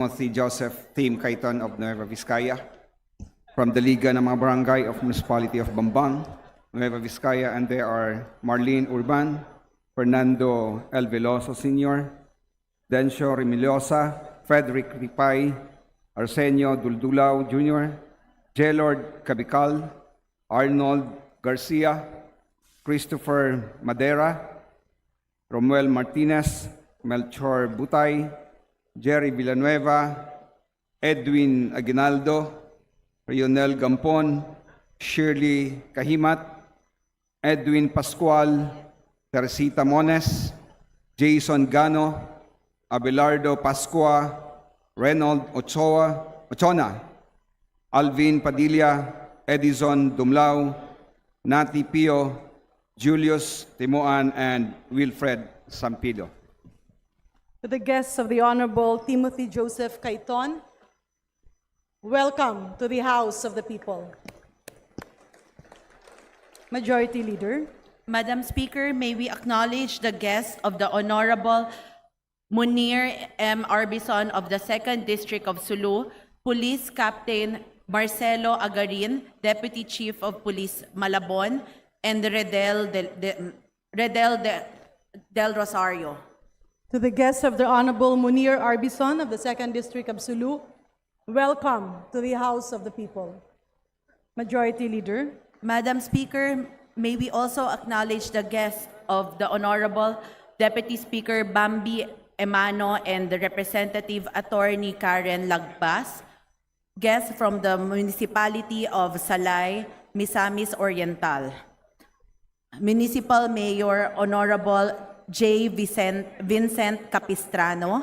Timothy Joseph Tim Cayton of Nueva Vizcaya, from the Liga ng mga Barangay of Municipality of Bambang, Nueva Vizcaya, and they are Marlene Urban, Fernando L. Veloso Sr., Dencio Remiliosa, Frederick Ripay, Arsenio Duldulao Jr., Jelord Cabical, Arnold Garcia, Christopher Madera, Romuel Martinez, Melchor Butay, Jerry Villanueva, Edwin Aguinaldo, Rionel Gampon, Shirley Kahimat, Edwin Pascual, Teresita Mones, Jason Gano, Abelardo Pascua, Reynold Ochona, Alvin Padilla, Edison Dumlao, Nati Pio, Julius Timoan, and Wilfred Sampido. To the guests of the Honorable Timothy Joseph Cayton, welcome to the House of the People. Majority Leader. Madam Speaker, may we acknowledge the guests of the Honorable Munir M. Arbison of the 2nd District of Sulu, Police Captain Marcelo Agarin, Deputy Chief of Police Malabon, and Redel Del Rosario. To the guests of the Honorable Munir Arbison of the 2nd District of Sulu, welcome to the House of the People. Majority Leader. Madam Speaker, may we also acknowledge the guests of the Honorable Deputy Speaker Bambi Emano and the Representative Attorney Karen Lagbas, guests from the Municipality of Salay, Misamis Oriental. Municipal Mayor Honorable J. Vincent Capistrano,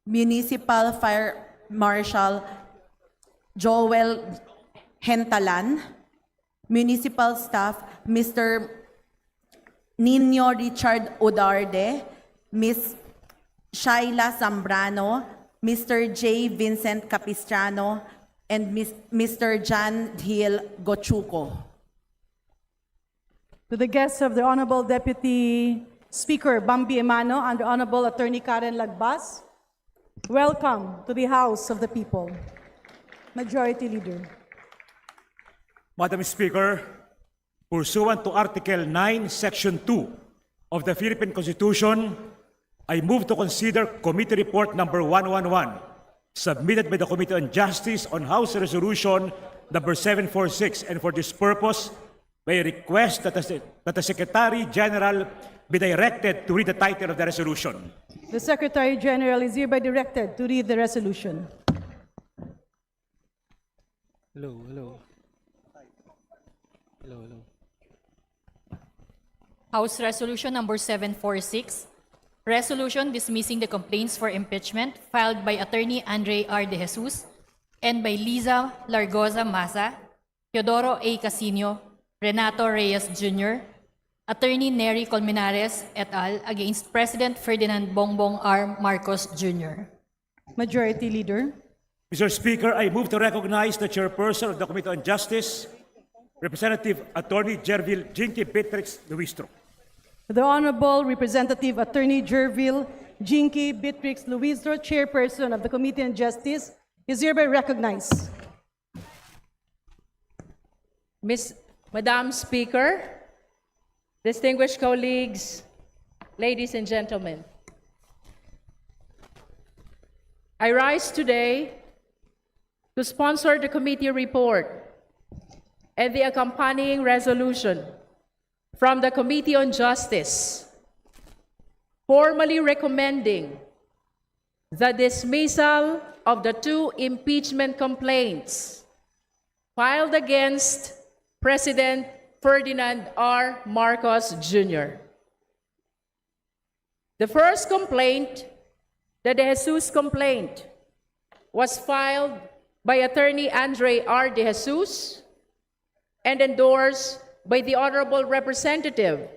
Municipal Fire Marshal Joel Hentalan, Municipal Staff Mr. Nino Richard Udarde, Ms. Shaila Zambrano, Mr. J. Vincent Capistrano, and Mr. John Hill Gochuco. To the guests of the Honorable Deputy Speaker Bambi Emano and the Honorable Attorney Karen Lagbas, welcome to the House of the People. Majority Leader. Madam Speaker, pursuant to Article 9, Section 2 of the Philippine Constitution, I move to consider Committee Report number 111, submitted by the Committee on Justice on House Resolution number 746, and for this purpose, may request that the Secretary General be directed to read the title of the resolution. The Secretary General is hereby directed to read the resolution. Hello. House Resolution number 746, resolution dismissing the complaints for impeachment filed by Attorney Andre R. De Jesus and by Liza Largoza Maza, Teodoro A. Casino, Renato Reyes Jr., Attorney Nery Colmenares et al. Against President Ferdinand Bongbong R. Marcos Jr. Majority Leader. Mr. Speaker, I move to recognize the Chairperson of the Committee on Justice, Representative Attorney Jervil Jinky Beatrix Luistro. The Honorable Representative Attorney Jervil Jinky Beatrix Luistro, Chairperson of the Committee on Justice, is hereby recognized. Madam Speaker, distinguished colleagues, ladies and gentlemen, I rise today to sponsor the committee report and the accompanying resolution from the Committee on Justice, formally recommending the dismissal of the 2 impeachment complaints filed against President Ferdinand R. Marcos Jr. The first complaint, the De Jesus complaint, was filed by Attorney Andre R. De Jesus and endorsed by the Honorable Representative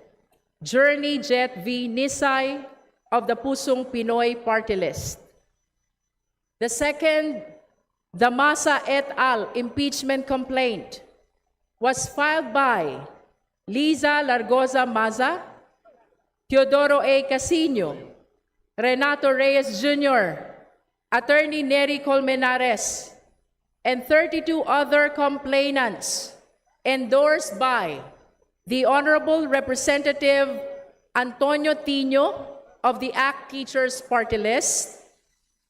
Journey Jet V. Nisay of the Pusong Pinoy Party List. The second, the Masa et al. Impeachment complaint, was filed by Liza Largoza Maza, Teodoro A. Casino, Renato Reyes Jr., Attorney Nery Colmenares, and 32 other complainants, endorsed by the Honorable Representative Antonio Tino of the ACT Teachers Party List,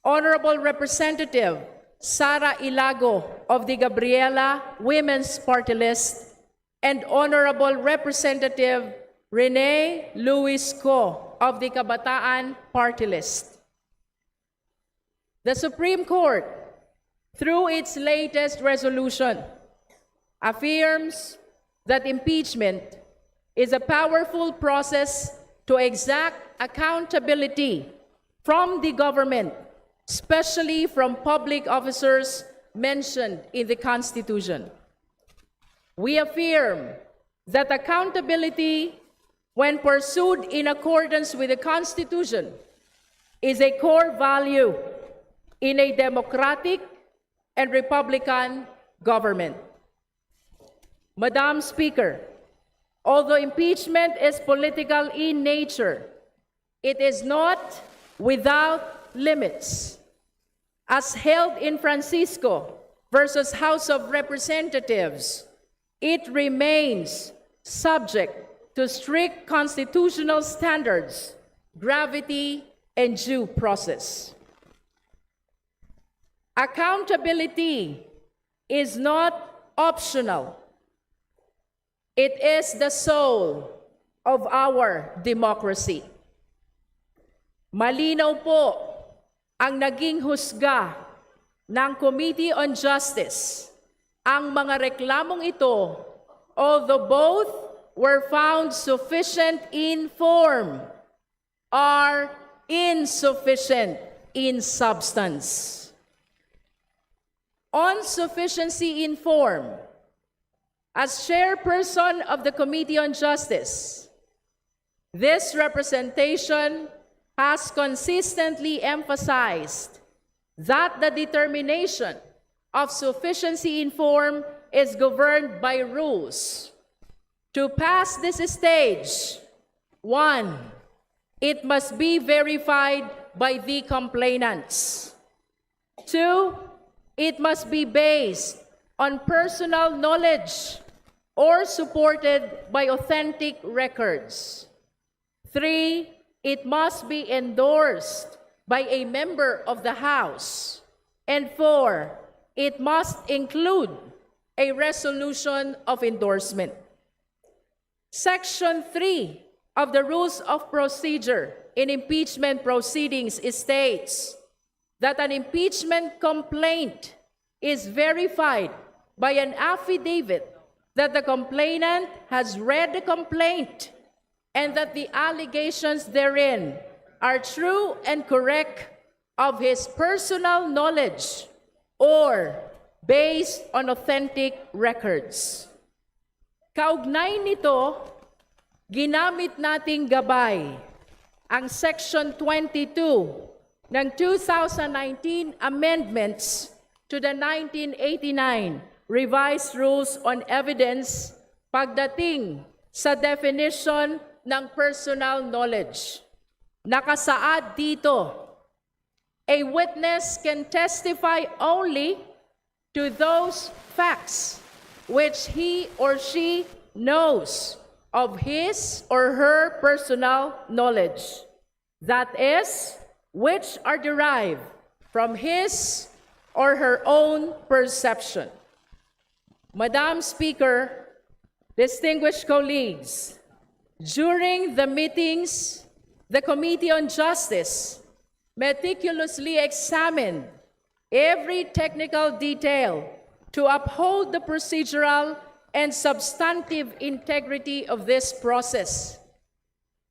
Honorable Representative Sara Ilago of the Gabriela Women's Party List, and Honorable Representative Rene Luis Co of the Kabataan Party List. The Supreme Court, through its latest resolution, affirms that impeachment is a powerful process to exact accountability from the government, especially from public officers mentioned in the Constitution. We affirm that accountability, when pursued in accordance with the Constitution, is a core value in a democratic and republican government. Madam Speaker, although impeachment is political in nature, it is not without limits. As held in Francisco versus House of Representatives, it remains subject to strict constitutional standards, gravity, and due process. Accountability is not optional. It is the soul of our democracy. Malinaw po ang naging husga ng Committee on Justice. Ang mga reklamong ito, although both were found sufficient in form, are insufficient in substance. On sufficiency in form, as chairperson of the Committee on Justice, this representation has consistently emphasized that the determination of sufficiency in form is governed by rules. To pass this stage, 1, it must be verified by the complainants. 2, it must be based on personal knowledge or supported by authentic records. 3, it must be endorsed by a member of the House. And 4, it must include a resolution of endorsement. Section 3 of the Rules of Procedure in Impeachment Proceedings states that an impeachment complaint is verified by an affidavit that the complainant has read the complaint and that the allegations therein are true and correct of his personal knowledge or based on authentic records. Kaugnay nito, ginamit nating gabay ang Section 22 ng 2019 amendments to the 1989 Revised Rules on Evidence pagdating sa definition ng personal knowledge. Nakasaad dito, a witness can testify only to those facts which he or she knows of his or her personal knowledge. That is, which are derived from his or her own perception. Madam Speaker, distinguished colleagues, during the meetings, the Committee on Justice meticulously examined every technical detail to uphold the procedural and substantive integrity of this process.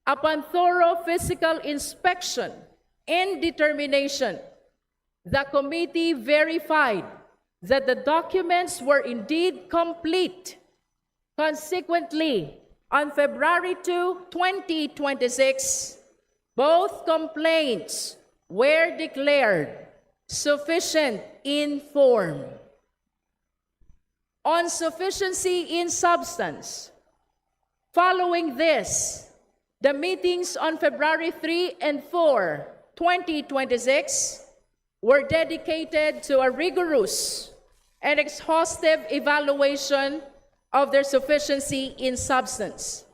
Upon thorough physical inspection and determination, the committee verified that the documents were indeed complete. Consequently, on February 2, 2026, both complaints were declared sufficient in form. On sufficiency in substance, following this, the meetings on February 3 and 4, 2026, were dedicated to a rigorous and exhaustive evaluation of their sufficiency in substance.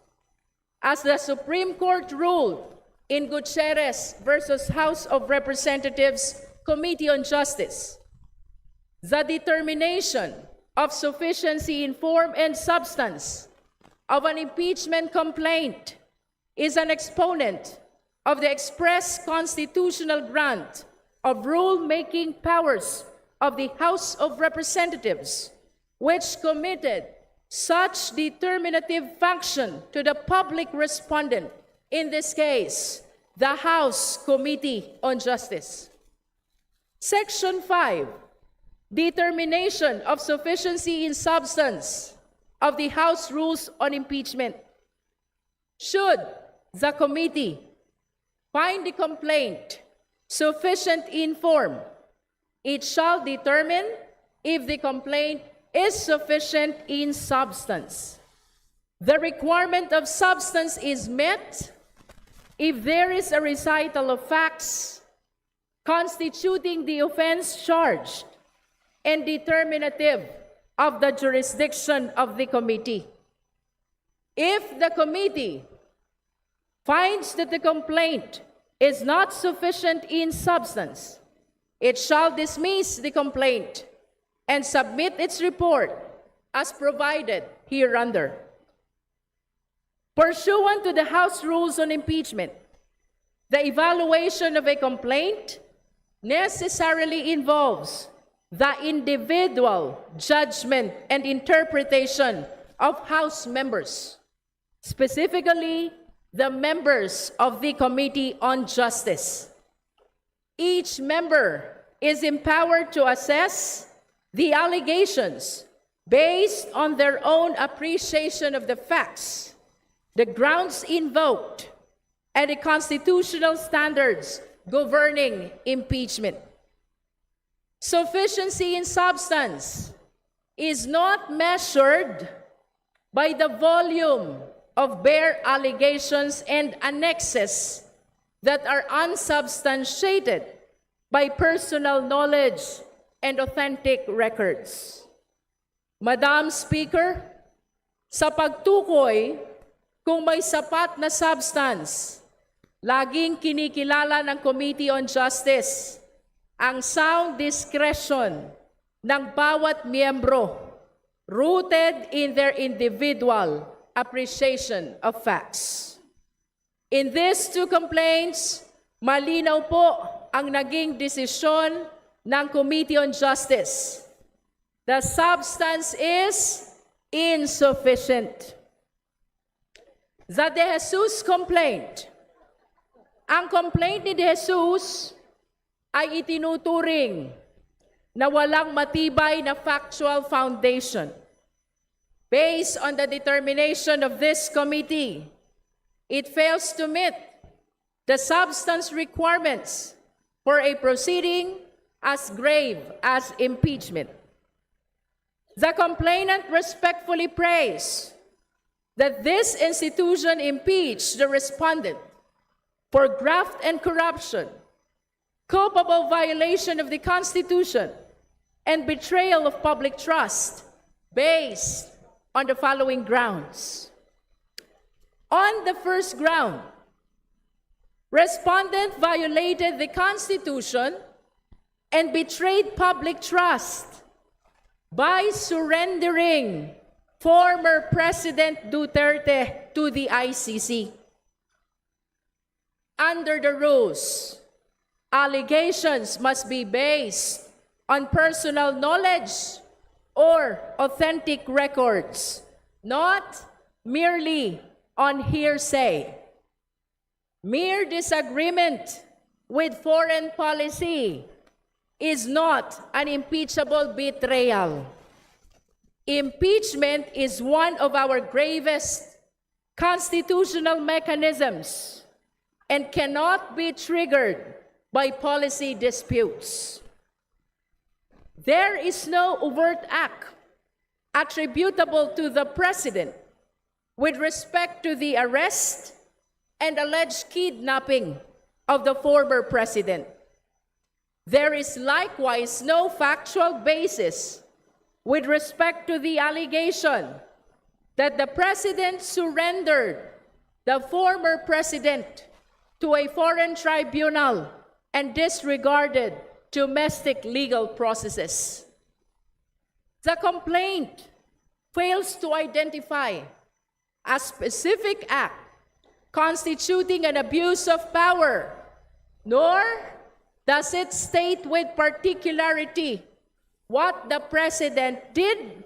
As the Supreme Court ruled in Gutierrez versus House of Representatives Committee on Justice, the determination of sufficiency in form and substance of an impeachment complaint is an exponent of the express constitutional grant of rule-making powers of the House of Representatives, which committed such determinative function to the public respondent, in this case, the House Committee on Justice. Section 5, determination of sufficiency in substance of the House Rules on Impeachment. Should the committee find the complaint sufficient in form, it shall determine if the complaint is sufficient in substance. The requirement of substance is met if there is a recital of facts constituting the offense charged and determinative of the jurisdiction of the committee. If the committee finds that the complaint is not sufficient in substance, it shall dismiss the complaint and submit its report as provided hereunder. Pursuant to the House Rules on Impeachment, the evaluation of a complaint necessarily involves the individual judgment and interpretation of House members, specifically the members of the Committee on Justice. Each member is empowered to assess the allegations based on their own appreciation of the facts, the grounds invoked, and the constitutional standards governing impeachment. Sufficiency in substance is not measured by the volume of bare allegations and annexes that are unsubstantiated by personal knowledge and authentic records. Madam Speaker, sa pagtukoy kung may sapat na substance, laging kinikilala ng Committee on Justice ang sound discretion ng bawat miyembro rooted in their individual appreciation of facts. In these two complaints, malinaw po ang naging desisyon ng Committee on Justice. The substance is insufficient. The De Jesus complaint. Ang complaint ni De Jesus ay itinuturing na walang matibay na factual foundation. Based on the determination of this committee, it fails to meet the substance requirements for a proceeding as grave as impeachment. The complainant respectfully prays that this institution impeach the respondent for graft and corruption, culpable violation of the Constitution, and betrayal of public trust based on the following grounds. On the first ground, respondent violated the Constitution and betrayed public trust by surrendering former President Duterte to the ICC. Under the rules, allegations must be based on personal knowledge or authentic records, not merely on hearsay. Mere disagreement with foreign policy is not an impeachable betrayal. Impeachment is one of our gravest constitutional mechanisms and cannot be triggered by policy disputes. There is no overt act attributable to the President with respect to the arrest and alleged kidnapping of the former President. There is likewise no factual basis with respect to the allegation that the President surrendered the former President to a foreign tribunal and disregarded domestic legal processes. The complaint fails to identify a specific act constituting an abuse of power, nor does it state with particularity what the President did,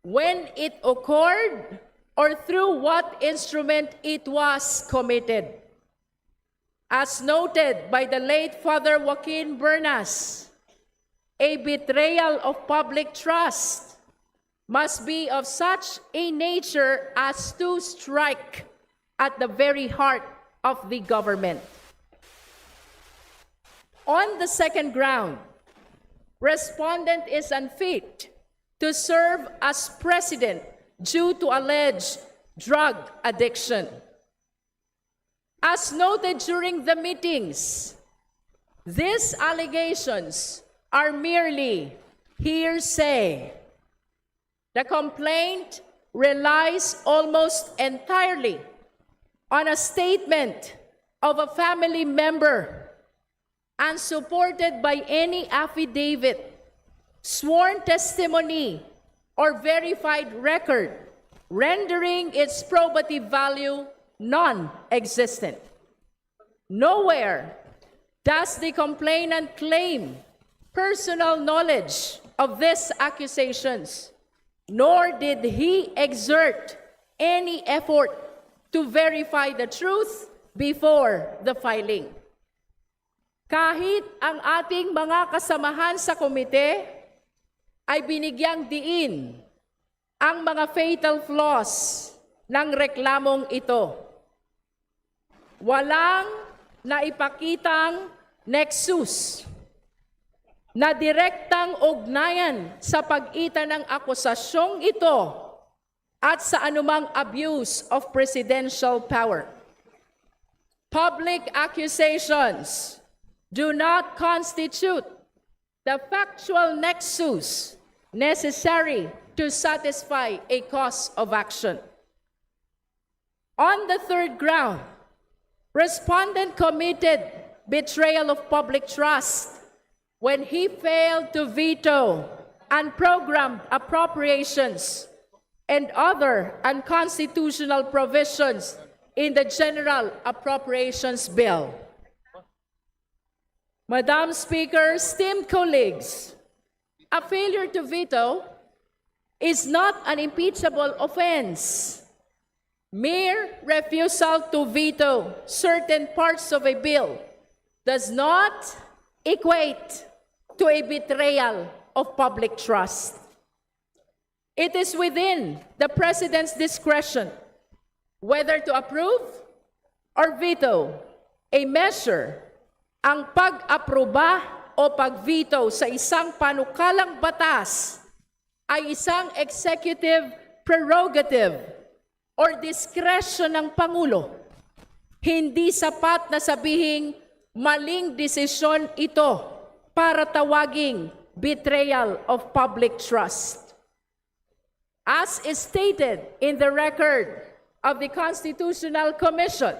when it occurred, or through what instrument it was committed. As noted by the late Father Joaquin Bernas, a betrayal of public trust must be of such a nature as to strike at the very heart of the government. On the second ground, respondent is unfit to serve as president due to alleged drug addiction. As noted during the meetings, these allegations are merely hearsay. The complaint relies almost entirely on a statement of a family member, unsupported by any affidavit, sworn testimony, or verified record, rendering its probative value non-existent. Nowhere does the complainant claim personal knowledge of these accusations, nor did he exert any effort to verify the truth before the filing. Kahit ang ating mga kasamahan sa komite ay binigyang diin ang mga fatal flaws ng reklamong ito, walang naipakitang nexus na direktang ugnayan sa pagitan ng akusasyong ito at sa anumang abuse of presidential power. Public accusations do not constitute the factual nexus necessary to satisfy a cause of action. On the third ground, respondent committed betrayal of public trust when he failed to veto unprogrammed appropriations and other unconstitutional provisions in the General Appropriations Bill. Madam Speaker, esteemed colleagues, a failure to veto is not an impeachable offense. Mere refusal to veto certain parts of a bill does not equate to a betrayal of public trust. It is within the President's discretion whether to approve or veto a measure. Ang pag-aproba o pag-veto sa isang panukalang batas ay isang executive prerogative or discretion ng Pangulo. Hindi sapat na sabihing maling desisyon ito para tawaging betrayal of public trust. As is stated in the record of the Constitutional Commission,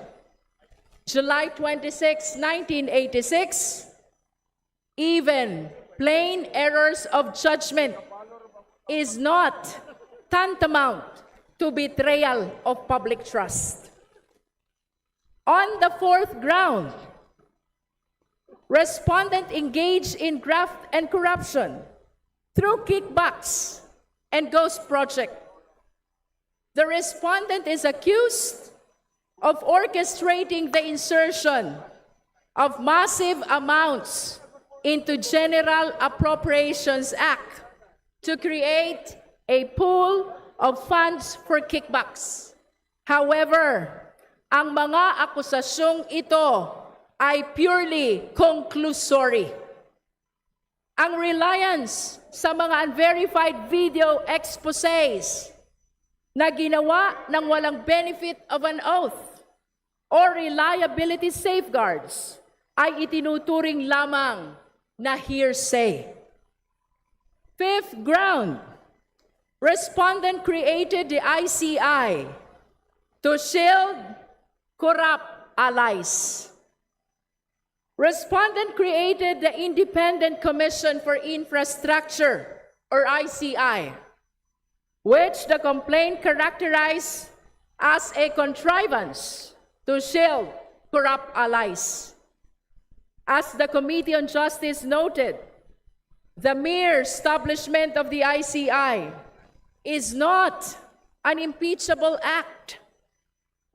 July 26, 1986, even plain errors of judgment is not tantamount to betrayal of public trust. On the fourth ground, respondent engaged in graft and corruption through kickbacks and ghost project. The respondent is accused of orchestrating the insertion of massive amounts into General Appropriations Act to create a pool of funds for kickbacks. However, ang mga akusasyong ito ay purely conclusory. Ang reliance sa mga unverified video exposés na ginawa ng walang benefit of an oath or reliability safeguards ay itinuturing lamang na hearsay. Fifth ground, respondent created the ICI to shield corrupt allies. Respondent created the Independent Commission for Infrastructure, or ICI, which the complaint characterized as a contrivance to shield corrupt allies. As the Committee on Justice noted, the mere establishment of the ICI is not an impeachable act.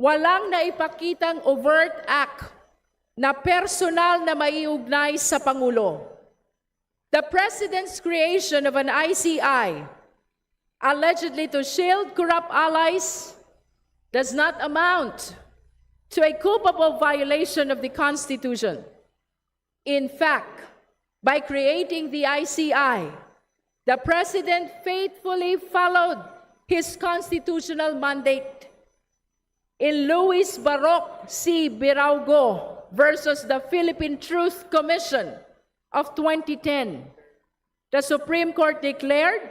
Walang naipakitang overt act na personal na maiugnay sa Pangulo. The President's creation of an ICI, allegedly to shield corrupt allies, does not amount to a culpable violation of the Constitution. In fact, by creating the ICI, the President faithfully followed his constitutional mandate. In Luis Baroque C. Biraugo versus the Philippine Truth Commission of 2010, the Supreme Court declared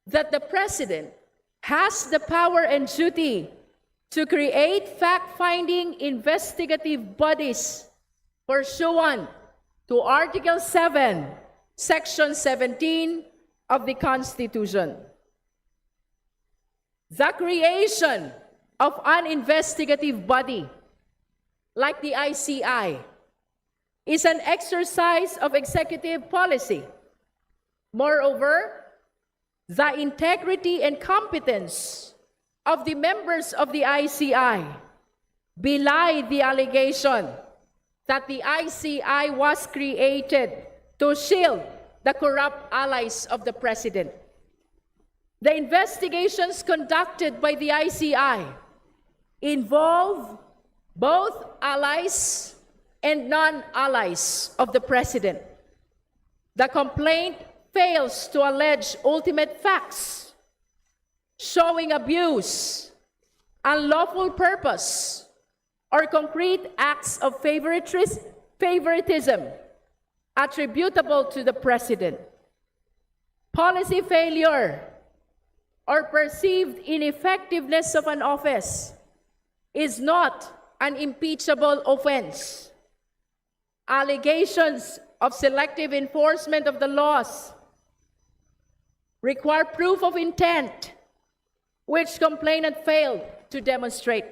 that the President has the power and duty to create fact-finding investigative bodies pursuant to Article 7, Section 17 of the Constitution. The creation of an investigative body like the ICI is an exercise of executive policy. Moreover, the integrity and competence of the members of the ICI belie the allegation that the ICI was created to shield the corrupt allies of the President. The investigations conducted by the ICI involve both allies and non-allies of the President. The complaint fails to allege ultimate facts showing abuse, unlawful purpose, or concrete acts of favoritism attributable to the President. Policy failure or perceived ineffectiveness of an office is not an impeachable offense. Allegations of selective enforcement of the laws require proof of intent, which complainant failed to demonstrate.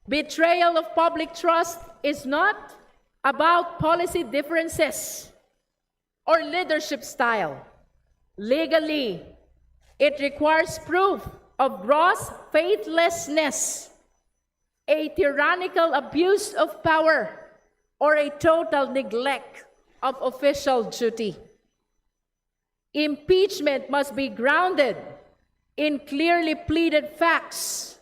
Betrayal of public trust is not about policy differences or leadership style. Legally, it requires proof of gross faithlessness, a tyrannical abuse of power, or a total neglect of official duty. Impeachment must be grounded in clearly pleaded facts,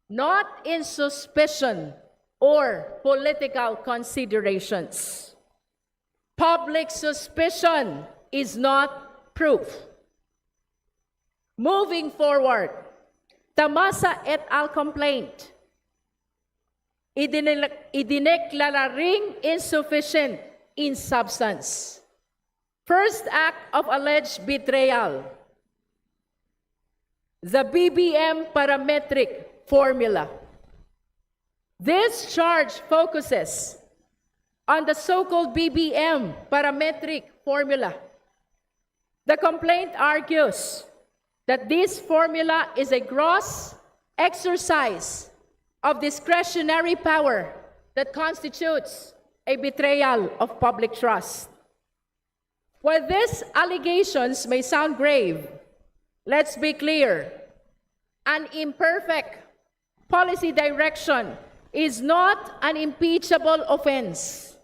not in suspicion or political considerations. Public suspicion is not proof. Moving forward, the Masa et al. Complaint idineklara ring insufficient in substance. First act of alleged betrayal, the BBM parametric formula. This charge focuses on the so-called BBM parametric formula. The complaint argues that this formula is a gross exercise of discretionary power that constitutes a betrayal of public trust. While these allegations may sound grave, let's be clear, an imperfect policy direction is not an impeachable offense.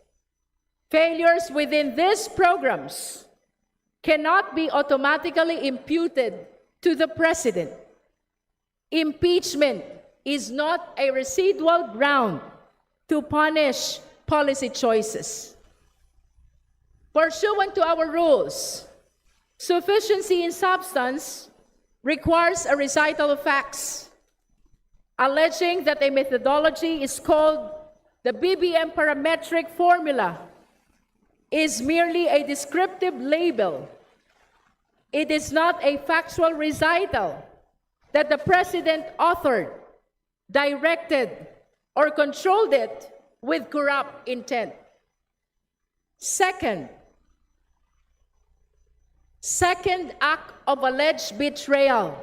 Failures within these programs cannot be automatically imputed to the President. Impeachment is not a residual ground to punish policy choices. Pursuant to our rules, sufficiency in substance requires a recital of facts, alleging that a methodology is called the BBM parametric formula is merely a descriptive label. It is not a factual recital that the President authored, directed, or controlled it with corrupt intent. Second act of alleged betrayal.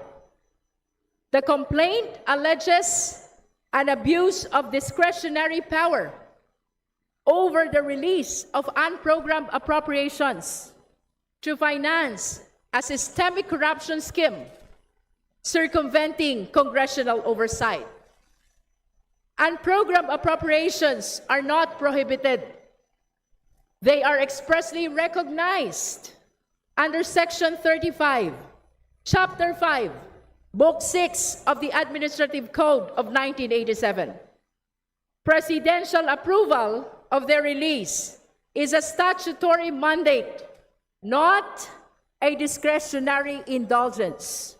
The complaint alleges an abuse of discretionary power over the release of unprogrammed appropriations to finance a systemic corruption scheme circumventing congressional oversight. Unprogrammed appropriations are not prohibited. They are expressly recognized under Section 35, Chapter 5, Book 6 of the Administrative Code of 1987. Presidential approval of their release is a statutory mandate, not a discretionary indulgence.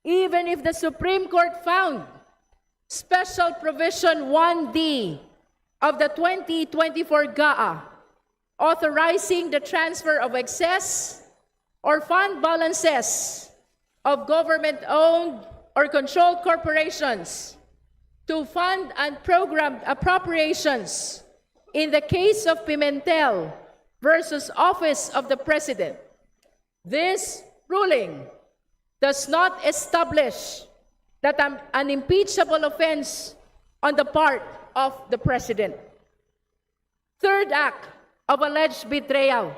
Even if the Supreme Court found Special Provision 1D of the 2024 GAA authorizing the transfer of excess or fund balances of government-owned or controlled corporations to fund unprogrammed appropriations in the case of Pimentel versus Office of the President. This ruling does not establish that an impeachable offense on the part of the President. Third act of alleged betrayal,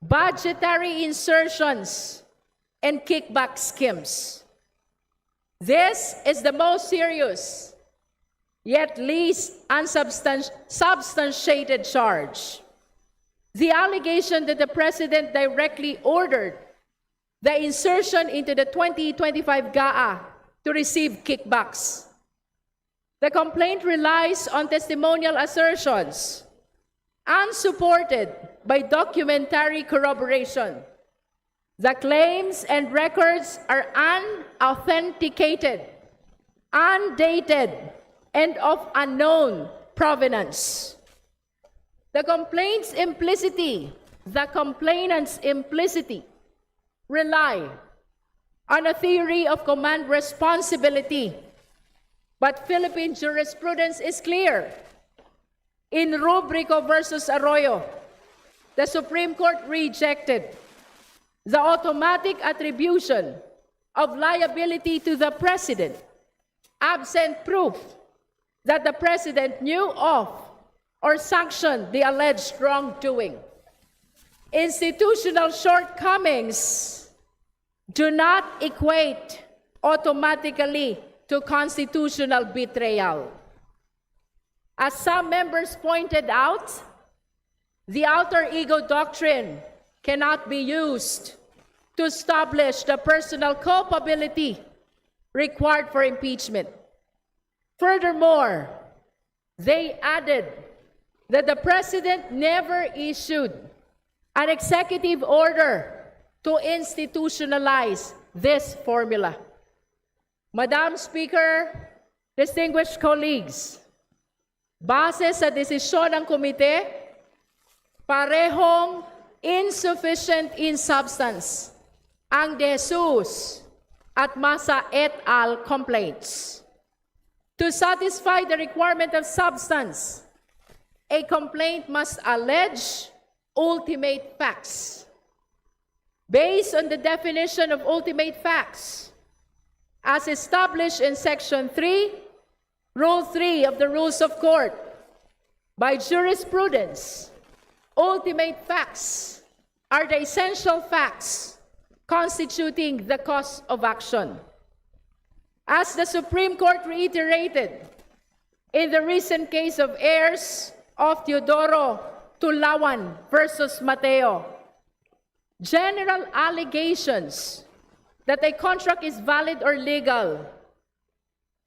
budgetary insertions and kickback schemes. This is the most serious, yet least unsubstantiated charge. The allegation that the President directly ordered the insertion into the 2025 GAA to receive kickbacks. The complaint relies on testimonial assertions unsupported by documentary corroboration. The claims and records are unauthenticated, undated, and of unknown provenance. The complainant's implicity rely on a theory of command responsibility, but Philippine jurisprudence is clear. In Rubrico versus Arroyo, the Supreme Court rejected the automatic attribution of liability to the President, absent proof that the President knew of or sanctioned the alleged wrongdoing. Institutional shortcomings do not equate automatically to constitutional betrayal. As some members pointed out, the alter ego doctrine cannot be used to establish the personal culpability required for impeachment. Furthermore, they added that the President never issued an executive order to institutionalize this formula. Madam Speaker, distinguished colleagues, base sa desisyon ng komite, parehong insufficient in substance ang De Jesus at Masa et al. Complaints. To satisfy the requirement of substance, a complaint must allege ultimate facts. Based on the definition of ultimate facts, as established in Section 3, Rule 3 of the Rules of Court, by jurisprudence, ultimate facts are the essential facts constituting the cause of action. As the Supreme Court reiterated in the recent case of heirs of Teodoro Tulawan versus Mateo, general allegations that a contract is valid or legal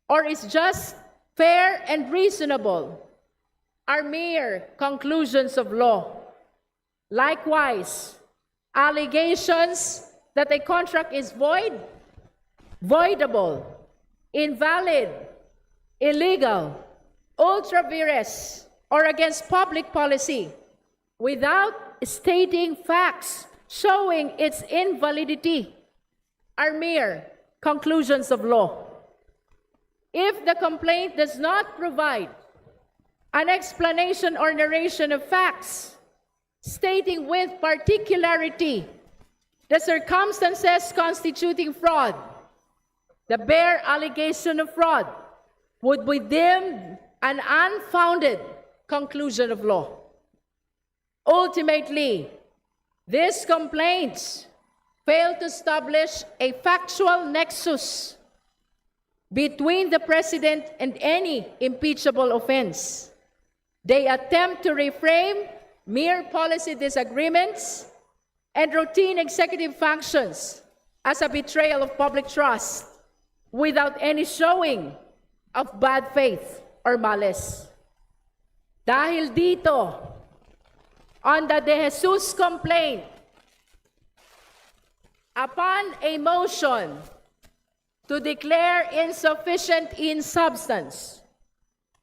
or is just, fair, and reasonable are mere conclusions of law. Likewise, allegations that a contract is void, voidable, invalid, illegal, ultra vires, or against public policy without stating facts showing its invalidity are mere conclusions of law. If the complaint does not provide an explanation or narration of facts, stating with particularity the circumstances constituting fraud, the bare allegation of fraud would be deemed an unfounded conclusion of law. Ultimately, these complaints fail to establish a factual nexus between the President and any impeachable offense. They attempt to reframe mere policy disagreements and routine executive functions as a betrayal of public trust without any showing of bad faith or malice. Dahil dito, on the De Jesus complaint, upon a motion to declare insufficient in substance,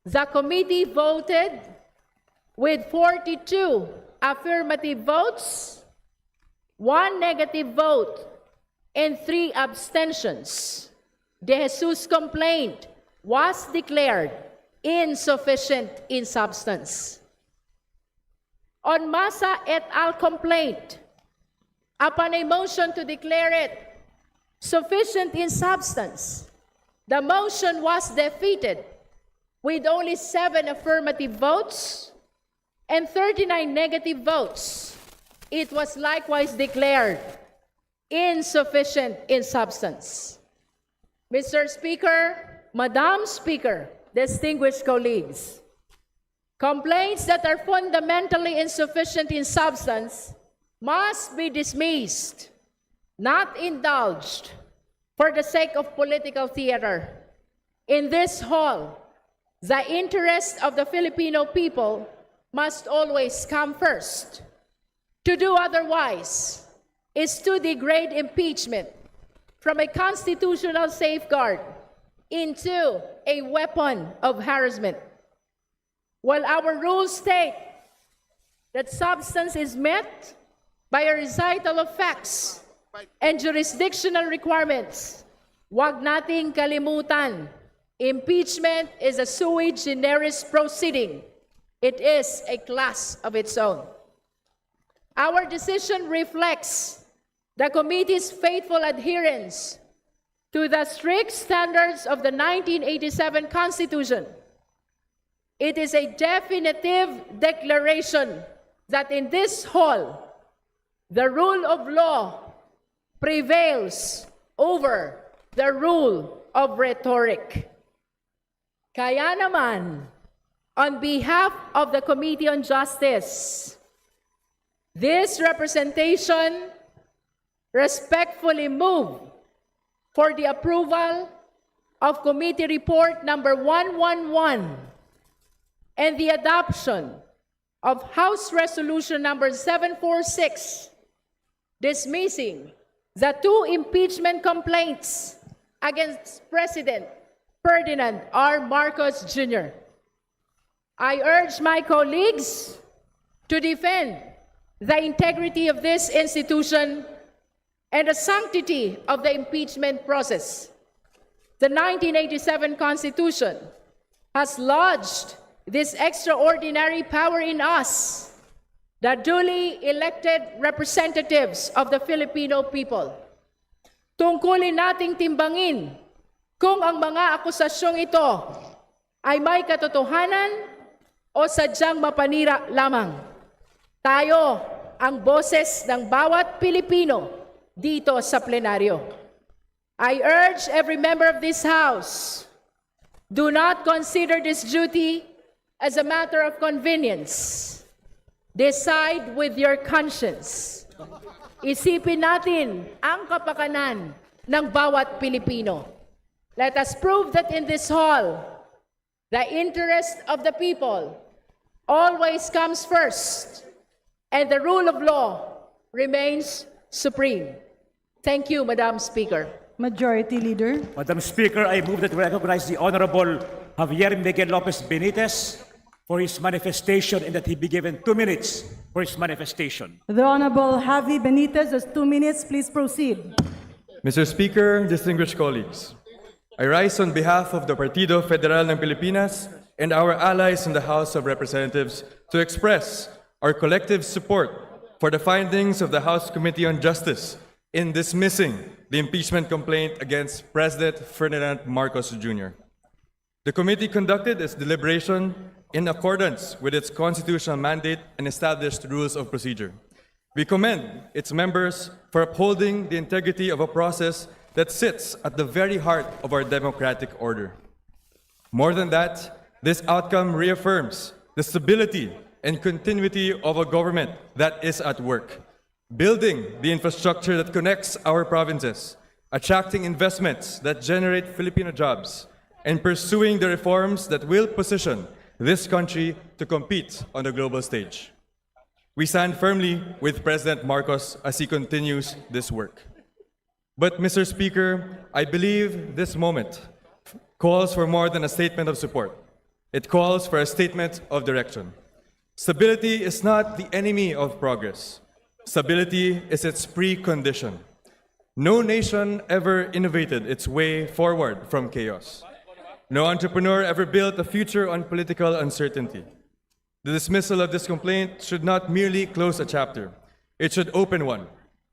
the committee voted with 42 affirmative votes, 1 negative vote, and 3 abstentions. De Jesus complaint was declared insufficient in substance. On Masa et al. Complaint, upon a motion to declare it sufficient in substance, the motion was defeated with only 7 affirmative votes and 39 negative votes. It was likewise declared insufficient in substance. Mr. Speaker, Madam Speaker, distinguished colleagues, complaints that are fundamentally insufficient in substance must be dismissed, not indulged, for the sake of political theater. In this hall, the interest of the Filipino people must always come first. To do otherwise is to degrade impeachment from a constitutional safeguard into a weapon of harassment. While our rules state that substance is met by a recital of facts and jurisdictional requirements, wag nating kalimutan, impeachment is a sui generis proceeding. It is a class of its own. Our decision reflects the committee's faithful adherence to the strict standards of the 1987 Constitution. It is a definitive declaration that in this hall, the rule of law prevails over the rule of rhetoric. Kaya naman, on behalf of the Committee on Justice, this representation respectfully move for the approval of Committee Report number 111 and the adoption of House Resolution number 746, dismissing the 2 impeachment complaints against President Ferdinand R. Marcos Jr. I urge my colleagues to defend the integrity of this institution and the sanctity of the impeachment process. The 1987 Constitution has lodged this extraordinary power in us, the duly elected representatives of the Filipino people. Tungkulin nating timbangin kung ang mga akusasyong ito ay may katotohanan o sadyang mapanira lamang. Tayo ang boses ng bawat Pilipino dito sa plenaryo. I urge every member of this House, do not consider this duty as a matter of convenience. Decide with your conscience. Isipin natin ang kapakanan ng bawat Pilipino. Let us prove that in this hall, the interest of the people always comes first, and the rule of law remains supreme. Thank you, Madam Speaker. Majority Leader. Madam Speaker, I move that we recognize the Honorable Javier Miguel Lopez Benitez for his manifestation and that he be given 2 minutes for his manifestation. The Honorable Javi Benitez has 2 minutes. Please proceed. Mr. Speaker, distinguished colleagues, I rise on behalf of the Partido Federal ng Pilipinas and our allies in the House of Representatives to express our collective support for the findings of the House Committee on Justice in dismissing the impeachment complaint against President Ferdinand Marcos Jr. The committee conducted its deliberation in accordance with its constitutional mandate and established rules of procedure. We commend its members for upholding the integrity of a process that sits at the very heart of our democratic order. More than that, this outcome reaffirms the stability and continuity of a government that is at work, building the infrastructure that connects our provinces, attracting investments that generate Filipino jobs, and pursuing the reforms that will position this country to compete on the global stage. We stand firmly with President Marcos as he continues this work. But, Mr. Speaker, I believe this moment calls for more than a statement of support. It calls for a statement of direction. Stability is not the enemy of progress. Stability is its precondition. No nation ever innovated its way forward from chaos. No entrepreneur ever built a future on political uncertainty. The dismissal of this complaint should not merely close a chapter. It should open one.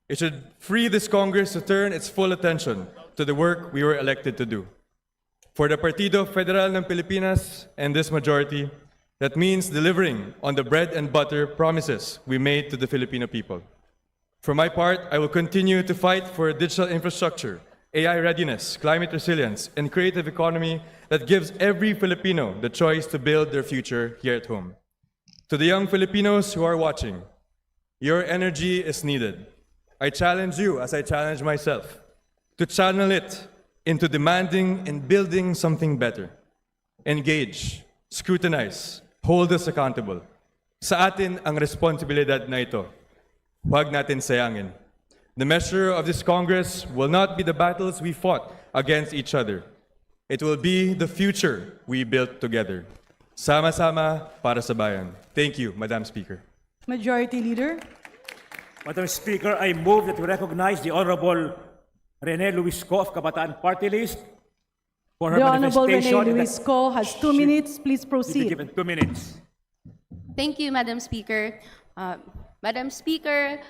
It should free this Congress to turn its full attention to the work we were elected to do. For the Partido Federal ng Pilipinas and this majority, that means delivering on the bread and butter promises we made to the Filipino people. For my part, I will continue to fight for digital infrastructure, AI readiness, climate resilience, and creative economy that gives every Filipino the choice to build their future here at home. To the young Filipinos who are watching, your energy is needed. I challenge you, as I challenge myself, to channel it into demanding and building something better. Engage, scrutinize, hold us accountable. Sa atin ang responsibilidad na ito. Huwag natin sayangin. The measure of this Congress will not be the battles we fought against each other. It will be the future we built together. Sama-sama para sa bayan. Thank you, Madam Speaker. Majority Leader. Madam Speaker, I move that we recognize the Honorable Rene Luis Co of Kabataan Party List for her The Honorable manifestation. Rene Luis Co has 2 minutes. Please Be proceed. given 2 minutes. Thank you, Madam Speaker. Madam Speaker,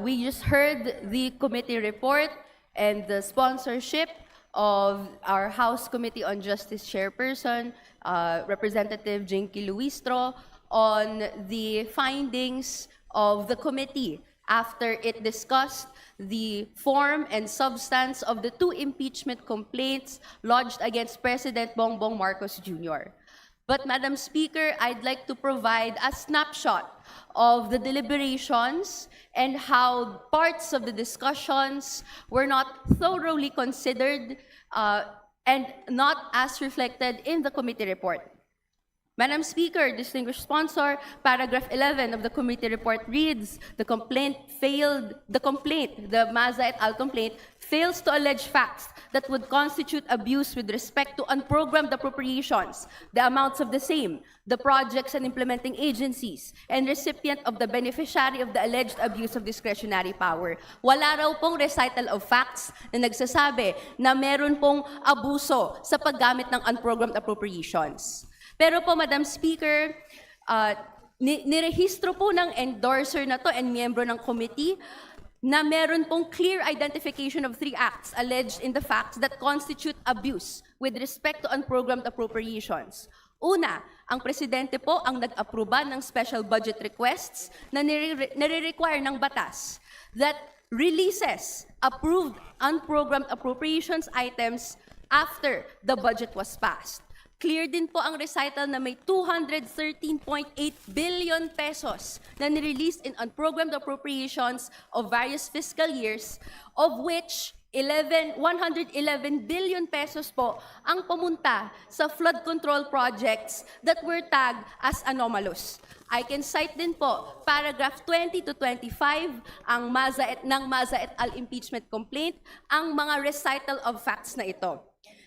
we just heard the committee report and the sponsorship of our House Committee on Justice Chairperson, Representative Jinky Luistro, on the findings of the committee after it discussed the form and substance of the 2 impeachment complaints lodged against President Bongbong Marcos Jr. But, Madam Speaker, I'd like to provide a snapshot of the deliberations and how parts of the discussions were not thoroughly considered and not as reflected in the committee report. Madam Speaker, distinguished sponsor, paragraph 11 of the committee report reads, the Maza et al. Complaint, fails to allege facts that would constitute abuse with respect to unprogrammed appropriations, the amounts of the same, the projects and implementing agencies, and recipient of the beneficiary of the alleged abuse of discretionary power. Wala raw pong recital of facts na nagsasabi na meron pong abuso sa paggamit ng unprogrammed appropriations. Pero po, Madam Speaker, nirehistro po ng endorser na to and miyembro ng committee na meron pong clear identification of 3 acts alleged in the facts that constitute abuse with respect to unprogrammed appropriations. Una, ang presidente po ang nag-aproba ng special budget requests na nire-require ng batas that releases approved unprogrammed appropriations items after the budget was passed. Clear din po ang recital na may 213.8 billion pesos na nirelease in unprogrammed appropriations of various fiscal years, of which 111 billion pesos po ang pumunta sa flood control projects that were tagged as anomalous. I can cite din po paragraph 20 to 25 ng Maza et al. Impeachment complaint, ang mga recital of facts na ito.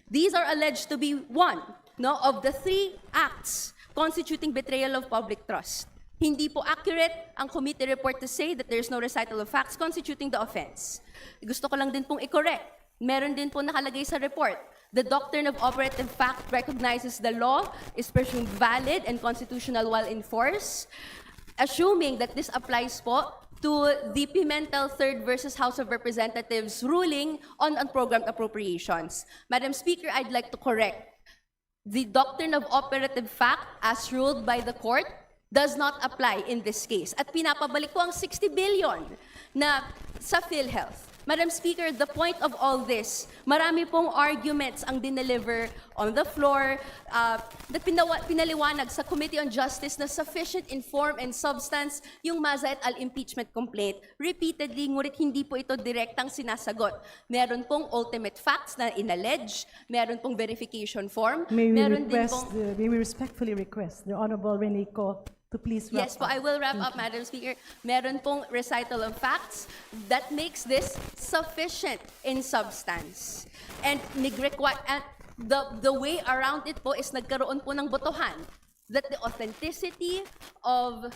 These are alleged to be one of the 3 acts constituting betrayal of public trust. Hindi po accurate ang committee report to say that there's no recital of facts constituting the offense. Gusto ko lang din pong i-correct. Meron din po nakalagay sa report. The doctrine of operative fact recognizes the law is presumed valid and constitutional while in force, assuming that this applies po to the Pimentel Third versus House of Representatives ruling on unprogrammed appropriations. Madam Speaker, I'd like to correct. The doctrine of operative fact, as ruled by the court, does not apply in this case. At pinapabalik ko ang 60 billion na sa PhilHealth. Madam Speaker, the point of all this, marami pong arguments ang dineliver on the floor na pinaliwanag sa Committee on Justice na sufficient in form and substance yung Maza et al. Impeachment complaint. Repeatedly, ngunit hindi po ito direktang sinasagot. Meron pong ultimate facts na inallege, meron pong verification form, meron din pong... May we respectfully request the Honorable Renico to please wrap Yes po, up. I will wrap up, Madam Speaker. Meron pong recital of facts that makes this sufficient in substance. And the way around it po is nagkaroon po ng botohan that the authenticity of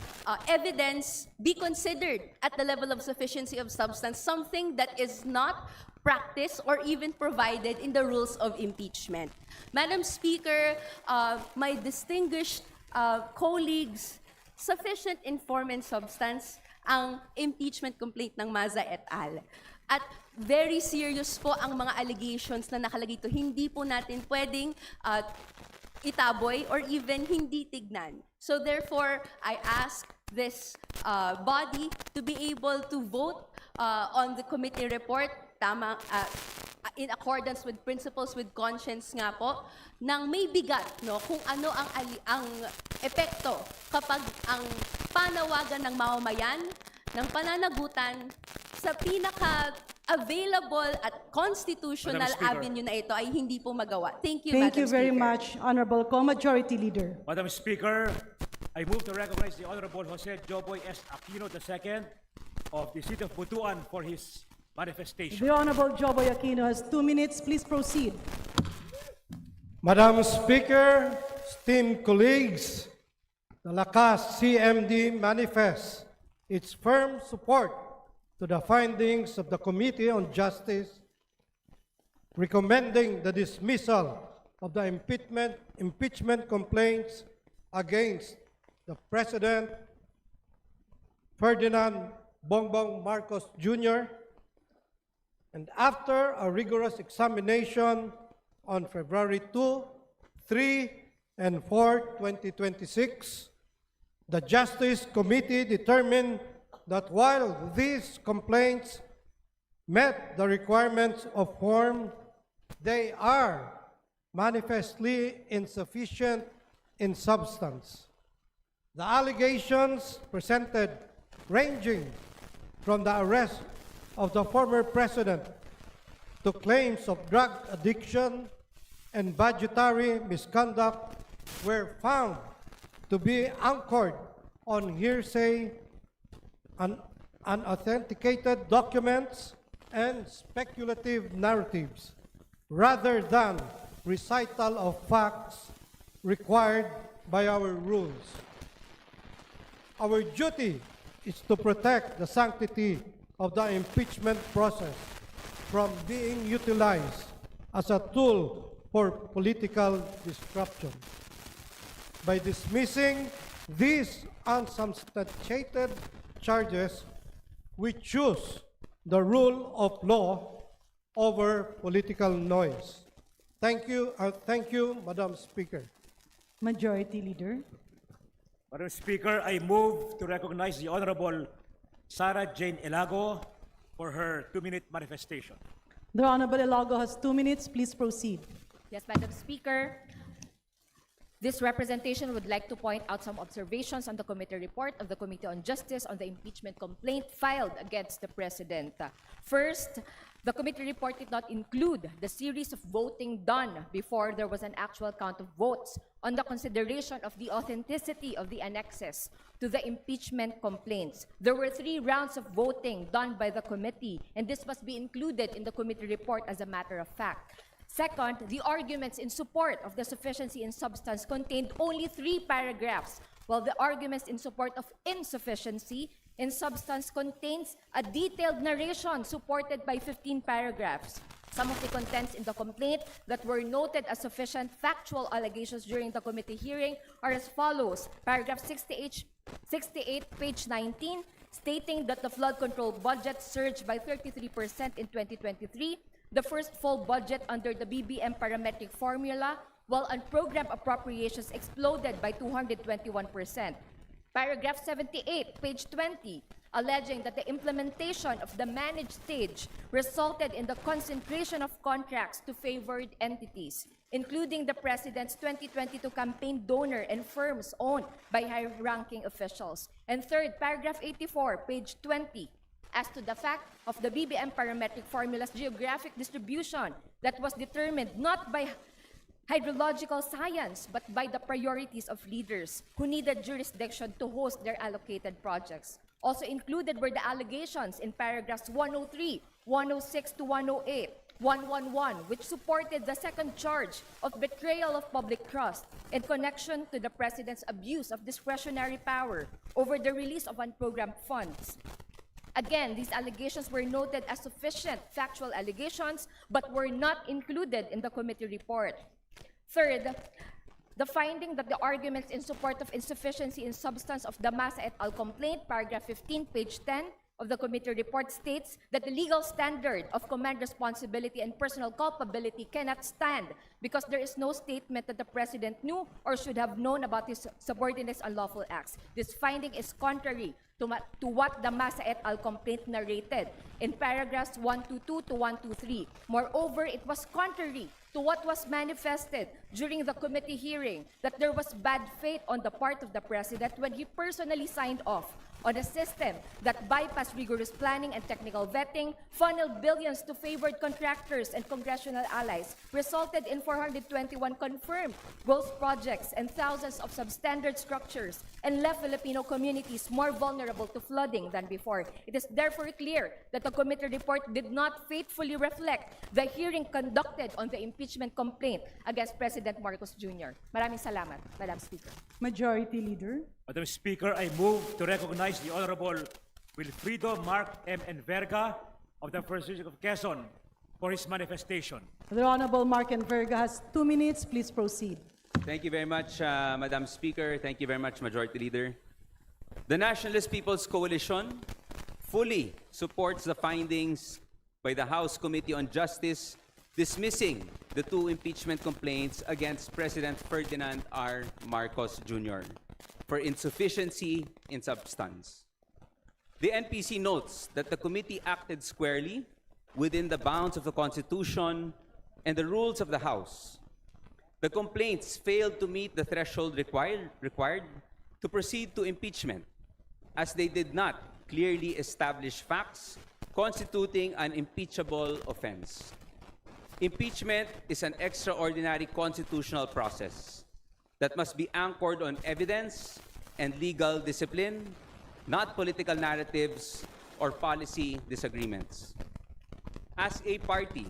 evidence be considered at the level of sufficiency of substance, something that is not practiced or even provided in the rules of impeachment. Madam Speaker, my distinguished colleagues, sufficient in form and substance ang impeachment complaint ng Maza et al. At very serious po ang mga allegations na nakalagay ito. Hindi po natin pwedeng itaboy or even hindi tignan. So therefore, I ask this body to be able to vote on the committee report in accordance with principles with conscience nga po, nang may bigat, no, kung ano ang epekto kapag ang panawagan ng mamamayan, ng pananagutan, sa pinaka-available at constitutional Madam Speaker. avenue na ito ay hindi po magawa. Thank you, Thank Madam you very Speaker. much, Honorable Co-Majority Leader. Madam Speaker, I move to recognize the Honorable Jose Joboy S. Aquino II of the City of Butuan for his manifestation. The Honorable Joboy Aquino has 2 minutes. Please proceed. Madam Speaker, esteemed colleagues, the Lakas CMD manifests its firm support to the findings of the Committee on Justice, recommending the dismissal of the impeachment complaints against the President Ferdinand Bongbong Marcos Jr. And after a rigorous examination on February 2, 3, and 4, 2026, the Justice Committee determined that while these complaints met the requirements of form, they are manifestly insufficient in substance. The allegations presented, ranging from the arrest of the former president to claims of drug addiction and budgetary misconduct, were found to be anchored on hearsay, unauthenticated documents, and speculative narratives, rather than recital of facts required by our rules. Our duty is to protect the sanctity of the impeachment process from being utilized as a tool for political disruption. By dismissing these unsubstantiated charges, we choose the rule of law over political noise. Thank you, Madam Speaker. Majority Leader. Madam Speaker, I move to recognize the Honorable Sarah Jane Elago for her 2-minute manifestation. The Honorable Elago has 2 minutes. Please proceed. Yes, Madam Speaker. This representation would like to point out some observations on the committee report of the Committee on Justice on the impeachment complaint filed against the President. First, the committee report did not include the series of voting done before there was an actual count of votes on the consideration of the authenticity of the annexes to the impeachment complaints. There were 3 rounds of voting done by the committee, and this must be included in the committee report as a matter of fact. Second, the arguments in support of the sufficiency in substance contained only 3 paragraphs, while the arguments in support of insufficiency in substance contains a detailed narration supported by 15 paragraphs. Some of the contents in the complaint that were noted as sufficient factual allegations during the committee hearing are as follows. Paragraph 68, page 19, stating that the flood control budget surged by 33% in 2023, the first full budget under the BBM parametric formula, while unprogrammed appropriations exploded by 221%. Paragraph 78, page 20, alleging that the implementation of the managed stage resulted in the concentration of contracts to favored entities, including the President's 2022 campaign donor and firms owned by high-ranking officials. And third, paragraph 84, page 20, as to the fact of the BBM parametric formula's geographic distribution that was determined not by hydrological science, but by the priorities of leaders who needed jurisdiction to host their allocated projects. Also included were the allegations in paragraphs 103, 106 to 108, 111, which supported the second charge of betrayal of public trust in connection to the President's abuse of discretionary power over the release of unprogrammed funds. Again, these allegations were noted as sufficient factual allegations, but were not included in the committee report. Third, the finding that the arguments in support of insufficiency in substance of the Masa et al. Complaint, paragraph 15, page 10 of the committee report states that the legal standard of command responsibility and personal culpability cannot stand because there is no statement that the President knew or should have known about his subordinates' unlawful acts. This finding is contrary to what the Masa et al. Complaint narrated in paragraphs 122 to 123. Moreover, it was contrary to what was manifested during the committee hearing that there was bad faith on the part of the President when he personally signed off on a system that bypassed rigorous planning and technical vetting, funneled billions to favored contractors and congressional allies, resulted in 421 confirmed ghost projects and thousands of substandard structures, and left Filipino communities more vulnerable to flooding than before. It is therefore clear that the committee report did not faithfully reflect the hearing conducted on the impeachment complaint against President Marcos Jr. Maraming salamat, Madam Speaker. Majority Leader. Madam Speaker, I move to recognize the Honorable Wilfrido Mark M. Enverga of the First District of Quezon for his manifestation. The Honorable Mark Enverga has 2 minutes. Please proceed. Thank you very much, Madam Speaker. Thank you very much, Majority Leader. The Nationalist People's Coalition fully supports the findings by the House Committee on Justice dismissing the 2 impeachment complaints against President Ferdinand R. Marcos Jr. for insufficiency in substance. The NPC notes that the committee acted squarely within the bounds of the Constitution and the rules of the House. The complaints failed to meet the threshold required to proceed to impeachment, as they did not clearly establish facts constituting an impeachable offense. Impeachment is an extraordinary constitutional process that must be anchored on evidence and legal discipline, not political narratives or policy disagreements. As a party,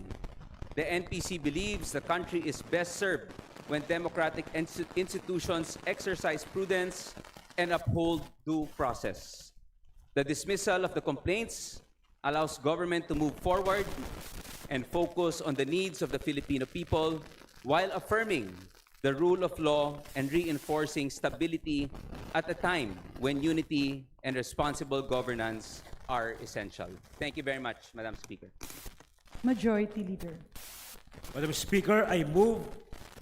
the NPC believes the country is best served when democratic institutions exercise prudence and uphold due process. The dismissal of the complaints allows government to move forward and focus on the needs of the Filipino people while affirming the rule of law and reinforcing stability at a time when unity and responsible governance are essential. Thank you very much, Madam Speaker. Majority Leader. Madam Speaker, I move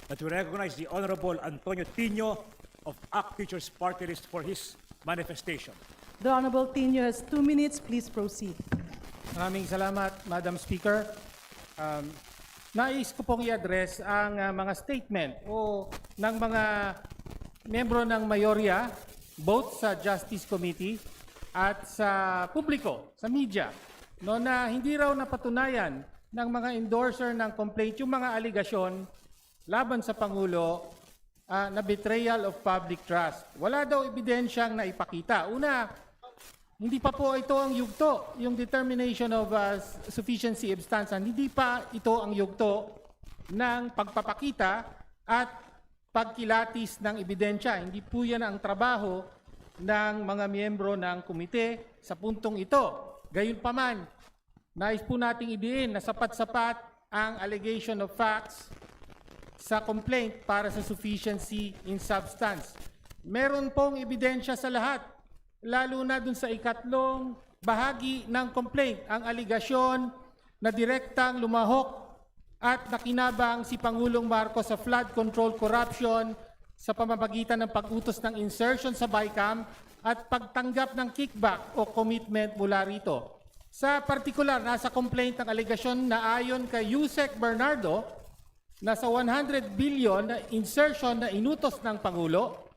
that we recognize the Honorable Antonio Tino of ACT Teachers Party List for his manifestation. The Honorable Tino has 2 minutes. Please proceed. Maraming salamat, Madam Speaker. Nais ko pong i-address ang mga statement o ng mga membro ng mayorya, both sa Justice Committee at sa publiko, sa media, no, na hindi raw napatunayan ng mga endorser ng complaint yung mga aligasyon laban sa Pangulo na betrayal of public trust. Wala daw ebidensyang naipakita. Una, hindi pa po ito ang yugto, yung determination of sufficiency substance. Hindi pa ito ang yugto ng pagpapakita at pagkilatis ng ebidensya. Hindi po yan ang trabaho ng mga miyembro ng komite sa puntong ito. Gayunpaman, nais po nating idiin na sapat-sapat ang allegation of facts sa complaint para sa sufficiency in substance. Meron pong ebidensya sa lahat, lalo na dun sa ikatlong bahagi ng complaint, ang aligasyon na direktang lumahok at nakinabang si Pangulong Marcos sa flood control corruption sa pamamagitan ng pag-utos ng insertion sa BICAM at pagtanggap ng kickback o commitment mula rito. Sa partikular, nasa complaint ang aligasyon na ayon kay Yusek Bernardo, nasa 100 billion na insertion na inutos ng Pangulo,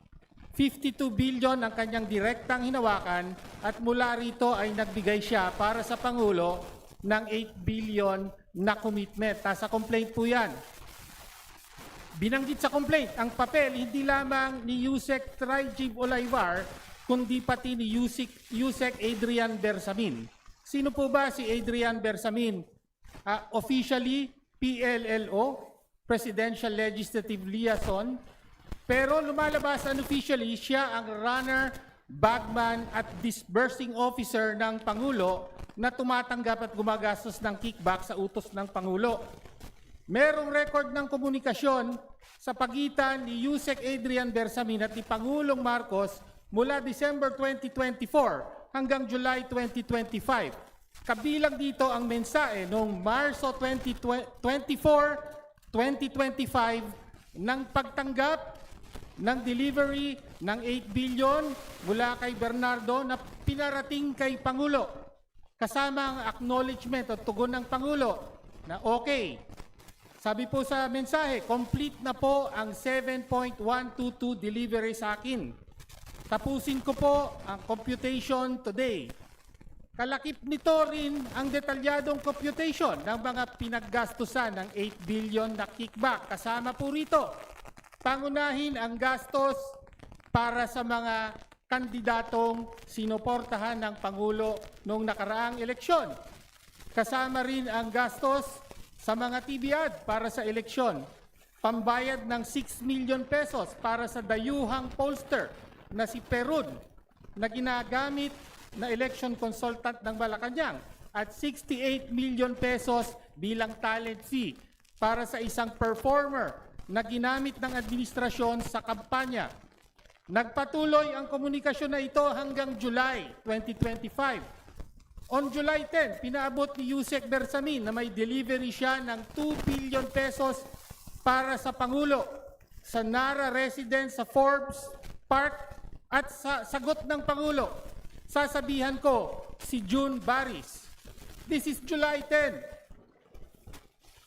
52 billion ang kanyang direktang hinawakan at mula rito ay nagbigay siya para sa Pangulo ng 8 billion na commitment. Nasa complaint po yan. Binanggit sa complaint, ang papel hindi lamang ni Yusek Trajib Olayvar, kundi pati ni Yusek Adrian Bersamin. Sino po ba si Adrian Bersamin? Officially, PLLO, Presidential Legislative Liaison, pero lumalabas unofficially, siya ang runner, bagman at disbursing officer ng Pangulo na tumatanggap at gumagastos ng kickback sa utos ng Pangulo. Merong record ng komunikasyon sa pagitan ni Yusek Adrian Bersamin at ni Pangulong Marcos mula December 2024 hanggang July 2025. Kabilang dito ang mensahe noong Marso 2025 ng pagtanggap ng delivery ng 8 billion mula kay Bernardo na pinarating kay Pangulo kasama ang acknowledgement o tugon ng Pangulo na okay. Sabi po sa mensahe, complete na po ang 7.122 delivery sa akin. Tapusin ko po ang computation today. Kalakip nito rin ang detalyadong computation ng mga pinaggastusan ng 8 billion na kickback. Kasama po rito, pangunahin ang gastos para sa mga kandidatong sinuportahan ng Pangulo noong nakaraang eleksyon. Kasama rin ang gastos sa mga TV-ad para sa eleksyon. Pambayad ng 6 million pesos para sa dayuhang pollster na si Perun na ginagamit na election consultant ng Malacanang at 68 million pesos bilang talent fee para sa isang performer na ginamit ng administrasyon sa kampanya. Nagpatuloy ang komunikasyon na ito hanggang July 2025. On July 10, pinaabot ni Yusek Bersamin na may delivery siya ng 2 billion pesos para sa Pangulo sa Nara residence sa Forbes Park at sa sagot ng Pangulo. Sasabihan ko si June Baris. This is July 10.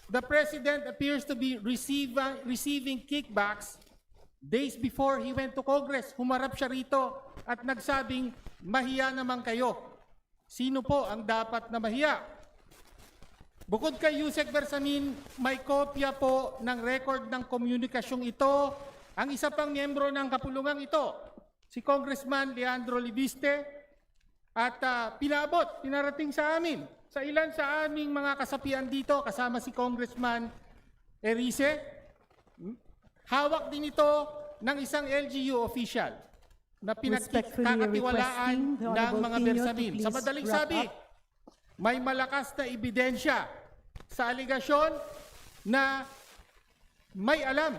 The President appears to be receiving kickbacks days before he went to Congress. Humarap siya rito at nagsabing, mahiya naman kayo. Sino po ang dapat na mahiya? Bukod kay Yusek Bersamin, may kopya po ng record ng komunikasyong ito ang isa pang miyembro ng kapulungang ito, si Congressman Leandro Libiste, at pinarating sa amin, sa ilan sa aming mga kasapian dito, kasama si Congressman Erice. Hawak din ito ng isang LGU official na pinagkakatiwalaan ng mga Bersamin. Sa madaling sabi, may malakas na ebidensya sa aligasyon na may alam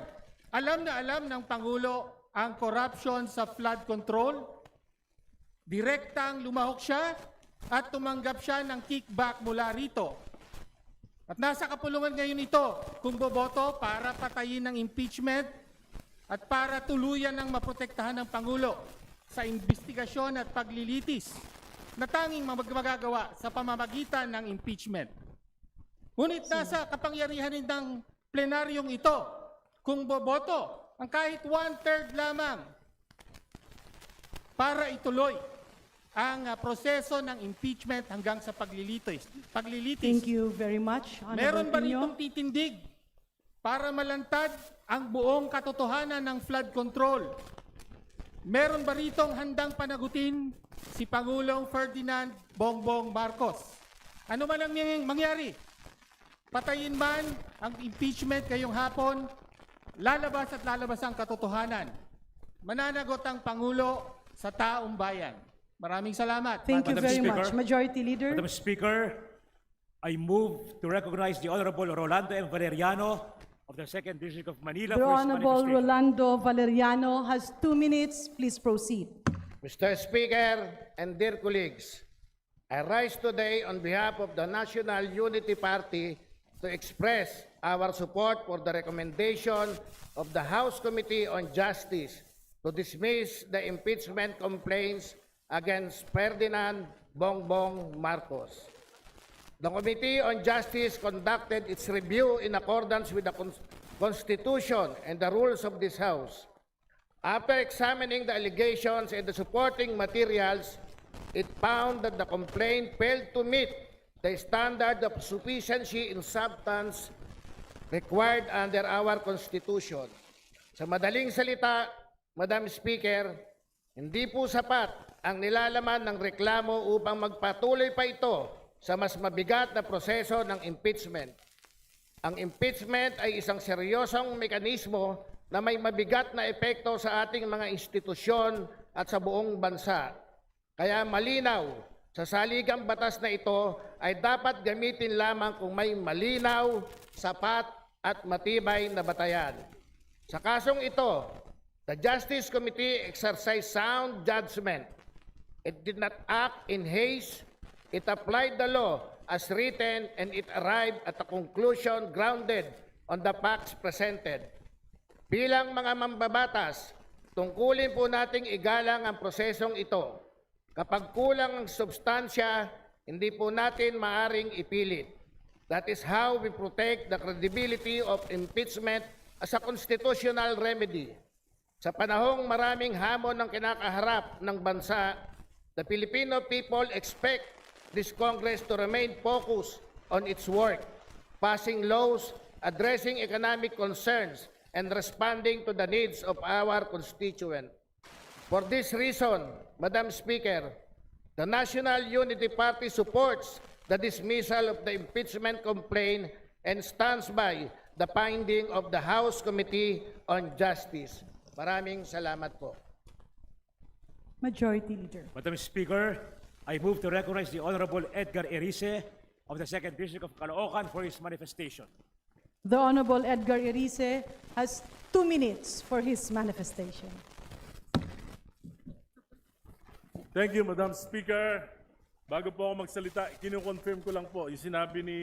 na alam ng Pangulo ang corruption sa flood control. Direktang lumahok siya at tumanggap siya ng kickback mula rito. At nasa kapulungan ngayon ito kung boboto para patayin ng impeachment at para tuluyan ng maprotektahan ng Pangulo sa investigasyon at paglilitis na tanging magagawa sa pamamagitan ng impeachment. Ngunit nasa kapangyarihan rin ng plenaryong ito kung boboto ang kahit 1/3 lamang para ituloy ang proseso ng impeachment hanggang sa paglilitis. Thank you very much, Meron ba Honorable Pino? ritong titindig para malantad ang buong katotohanan ng flood control? Meron ba ritong handang panagutin si Pangulong Ferdinand Bongbong Marcos? Ano man ang mangyari, Patayin man ang impeachment ngayong hapon, lalabas at lalabas ang katotohanan. Mananagot ang Pangulo sa taong bayan. Maraming salamat. Thank you Madam very Speaker. much. Majority Leader. Madam Speaker, I move to recognize the Honorable Rolando M. Valeriano of the 2nd District of Manila The for his Honorable manifestation. Rolando Valeriano has 2 minutes. Please proceed. Mr. Speaker and dear colleagues, I rise today on behalf of the National Unity Party to express our support for the recommendation of the House Committee on Justice to dismiss the impeachment complaints against Ferdinand Bongbong Marcos. The Committee on Justice conducted its review in accordance with the Constitution and the rules of this House. After examining the allegations and the supporting materials, it found that the complaint failed to meet the standard of sufficiency in substance required under our Constitution. Sa madaling salita, Madam Speaker, hindi po sapat ang nilalaman ng reklamo upang magpatuloy pa ito sa mas mabigat na proseso ng impeachment. Ang impeachment ay isang seryosong mekanismo na may mabigat na epekto sa ating mga institusyon at sa buong bansa. Kaya malinaw, sa saligang batas na ito ay dapat gamitin lamang kung may malinaw, sapat at matibay na batayan. Sa kasong ito, the Justice Committee exercised sound judgment. It did not act in haste. It applied the law as written and it arrived at a conclusion grounded on the facts presented. Bilang mga mambabatas, tungkulin po nating igalang ang prosesong ito. Kapag kulang ang substansya, hindi po natin maaring ipilit. That is how we protect the credibility of impeachment as a constitutional remedy. Sa panahong maraming hamon ng kinakaharap ng bansa, the Filipino people expect this Congress to remain focused on its work, passing laws, addressing economic concerns, and responding to the needs of our constituents. For this reason, Madam Speaker, the National Unity Party supports the dismissal of the impeachment complaint and stands by the finding of the House Committee on Justice. Maraming salamat po. Majority Leader. Madam Speaker, I move to recognize the Honorable Edgar Erice of the 2nd District of Caloocan for his manifestation. The Honorable Edgar Erice has 2 minutes for his manifestation. Thank you, Madam Speaker. Bago po ako magsalita, kinu-confirm ko lang po yung sinabi ni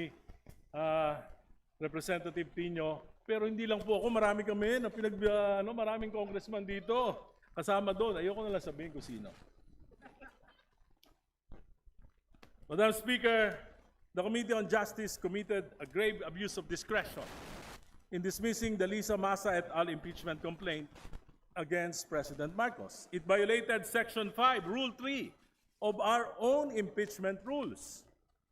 Representative Tino. Pero hindi lang po ako, marami kami na maraming congressman dito. Kasama doon, ayoko na lang sabihin kung sino. Madam Speaker, the Committee on Justice committed a grave abuse of discretion in dismissing the Lisa Masa et al. Impeachment complaint against President Marcos. It violated Section 5, Rule 3 of our own impeachment rules,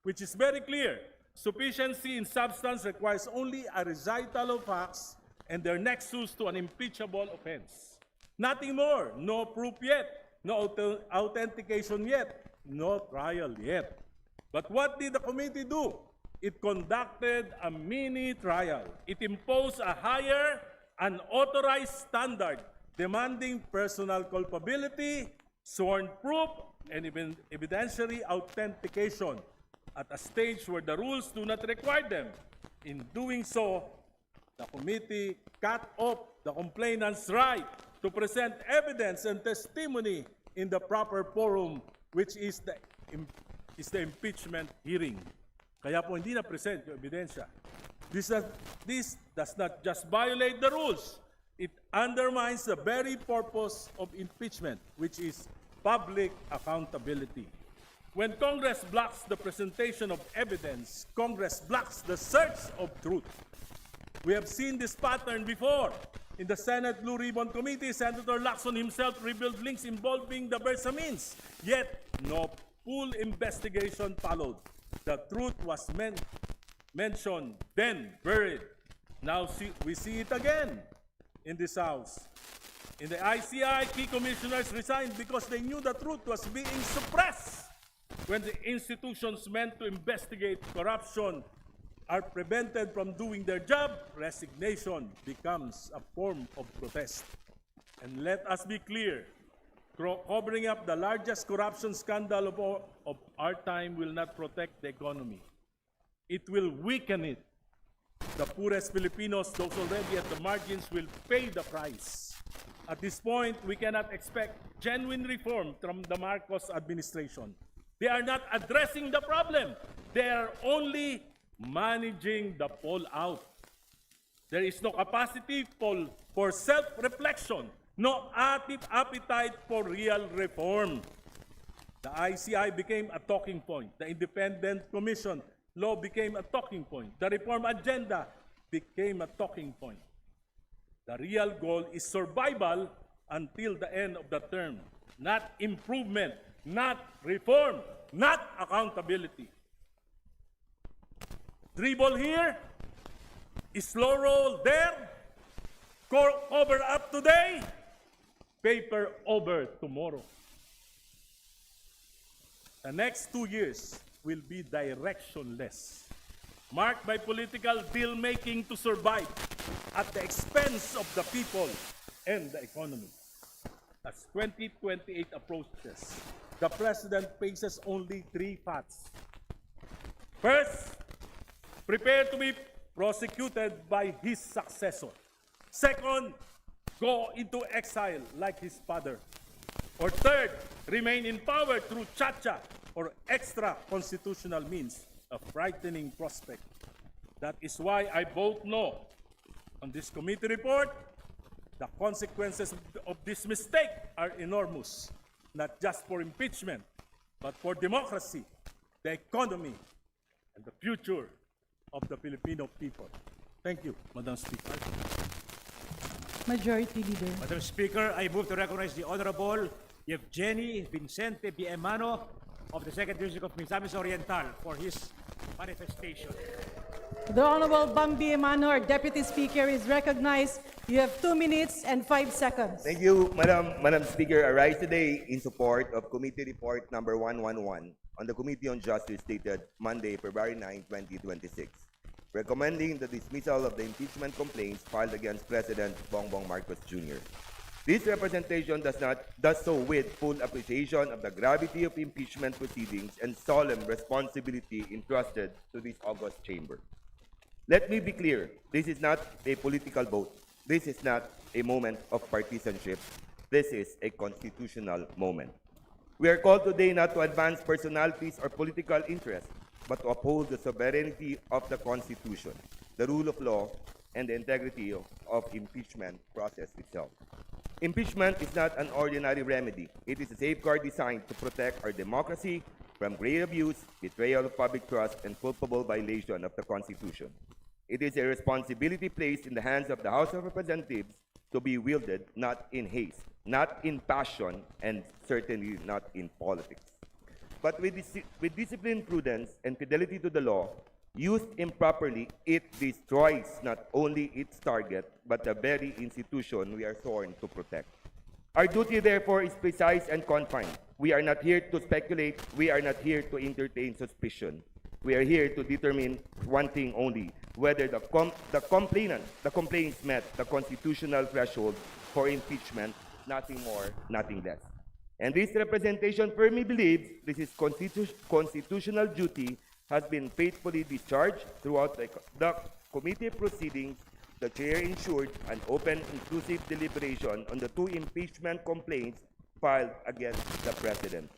which is very clear. Sufficiency in substance requires only a recital of facts and their nexus to an impeachable offense. Nothing more, no proof yet, no authentication yet, no trial yet. But what did the committee do? It conducted a mini trial. It imposed a higher unauthorized standard demanding personal culpability, sworn proof, and even evidentiary authentication at a stage where the rules do not require them. In doing so, the committee cut off the complainant's right to present evidence and testimony in the proper forum, which is the impeachment hearing. Kaya po hindi na-present yung ebidensya. This does not just violate the rules, it undermines the very purpose of impeachment, which is public accountability. When Congress blocks the presentation of evidence, Congress blocks the search of truth. We have seen this pattern before. In the Senate Blue Ribbon Committee, Senator Lacson himself revealed links involving the Bersamins, yet no full investigation followed. The truth was mentioned, then buried. Now we see it again in this House. In the ICI, key commissioners resigned because they knew the truth was being suppressed when the institutions meant to investigate corruption are prevented from doing their job, resignation becomes a form of protest. And let us be clear, covering up the largest corruption scandal of our time will not protect the economy. It will weaken it. The poorest Filipinos, those already at the margins, will pay the price. At this point, we cannot expect genuine reform from the Marcos administration. They are not addressing the problem. They are only managing the fallout. There is no capacity for self-reflection, no appetite for real reform. The ICI became a talking point. The Independent Commission law became a talking point. The reform agenda became a talking point. The real goal is survival until the end of the term, not improvement, not reform, not accountability. Dribble here, slow roll there, cover up today, paper over tomorrow. The next 2 years will be directionless, marked by political deal-making to survive at the expense of the people and the economy. As 2028 approaches, the President faces only 3 paths. First, prepare to be prosecuted by his successor. Second, go into exile like his father. Or third, remain in power through chacha or extra-constitutional means, a frightening prospect. That is why I vote no on this committee report. The consequences of this mistake are enormous, not just for impeachment, but for democracy, the economy, and the future of the Filipino people. Thank you, Madam Speaker. Majority Leader. Madam Speaker, I move to recognize the Honorable Evgeny Vicente Biemano of the 2nd District of Misamis Oriental for his manifestation. The Honorable Bambi Emano, our Deputy Speaker, is recognized. You have 2 minutes and 5 seconds. Thank you, Madam Speaker. I rise today in support of Committee Report number 111 on the Committee on Justice dated Monday, February 9, 2026, recommending the dismissal of the impeachment complaints filed against President Bongbong Marcos Jr. This representation does so with full appreciation of the gravity of impeachment proceedings and solemn responsibility entrusted to this august chamber. Let me be clear, this is not a political vote. This is not a moment of partisanship. This is a constitutional moment. We are called today not to advance personalities or political interests, but to uphold the sovereignty of the Constitution, the rule of law, and the integrity of impeachment process itself. Impeachment is not an ordinary remedy. It is a safeguard designed to protect our democracy from grave abuse, betrayal of public trust, and culpable violation of the Constitution. It is a responsibility placed in the hands of the House of Representatives to be wielded not in haste, not in passion, and certainly not in politics, but with discipline, prudence, and fidelity to the law. Used improperly, it destroys not only its target, but the very institution we are sworn to protect. Our duty, therefore, is precise and confined. We are not here to speculate. We are not here to entertain suspicion. We are here to determine one thing only, whether the complaints met the constitutional threshold for impeachment, nothing more, nothing less. And this representation firmly believes this is constitutional duty has been faithfully discharged throughout the committee proceedings. The chair ensured an open, inclusive deliberation on the 2 impeachment complaints filed against the president.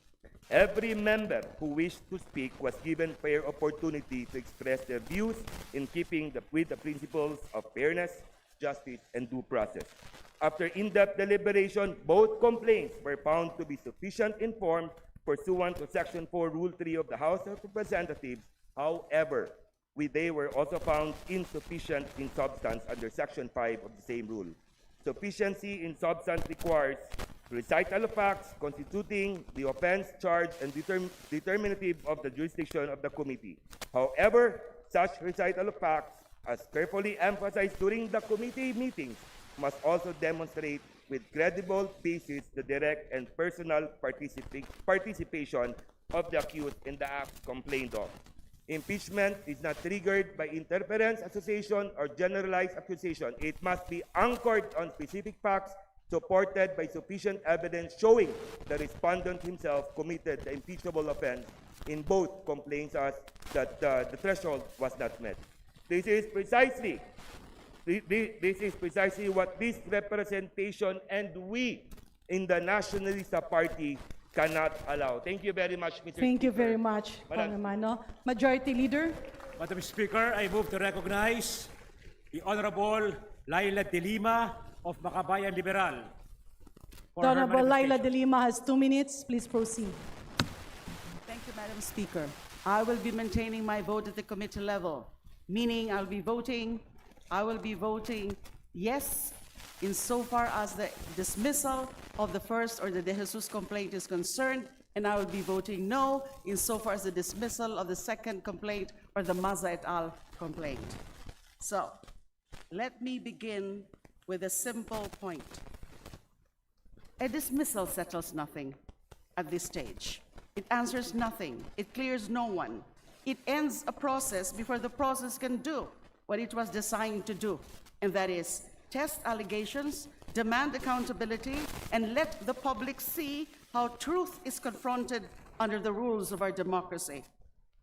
Every member who wished to speak was given fair opportunity to express their views in keeping with the principles of fairness, justice, and due process. After in-depth deliberation, both complaints were found to be sufficient in form pursuant to Section 4, Rule 3 of the House of Representatives. However, they were also found insufficient in substance under Section 5 of the same rule. Sufficiency in substance requires recital of facts constituting the offense, charge, and determinative of the jurisdiction of the committee. However, such recital of facts, as carefully emphasized during the committee meetings, must also demonstrate with credible basis the direct and personal participation of the accused in the acts complained of. Impeachment is not triggered by interference accusation or generalized accusation. It must be anchored on specific facts supported by sufficient evidence showing the respondent himself committed the impeachable offense. In both complaints as that the threshold was not met. This is precisely what this representation and we in the Nationalista Party cannot allow. Thank you very much, Mr. Thank you Speaker. very much, Madam- Congressman Emano. Majority Leader. Madam Speaker, I move to recognize the Honorable Laila De Lima of Makabayan Liberal. for The her Honorable Laila manifestation. De Lima has 2 minutes. Please proceed. Thank you, Madam Speaker. I will be maintaining my vote at the committee level, meaning I will be voting yes insofar as the dismissal of the first or the De Jesus complaint is concerned, and I will be voting no insofar as the dismissal of the second complaint or the Maza et al. Complaint. So, let me begin with a simple point. A dismissal settles nothing at this stage. It answers nothing. It clears no one. It ends a process before the process can do what it was designed to do, and that is test allegations, demand accountability, and let the public see how truth is confronted under the rules of our democracy.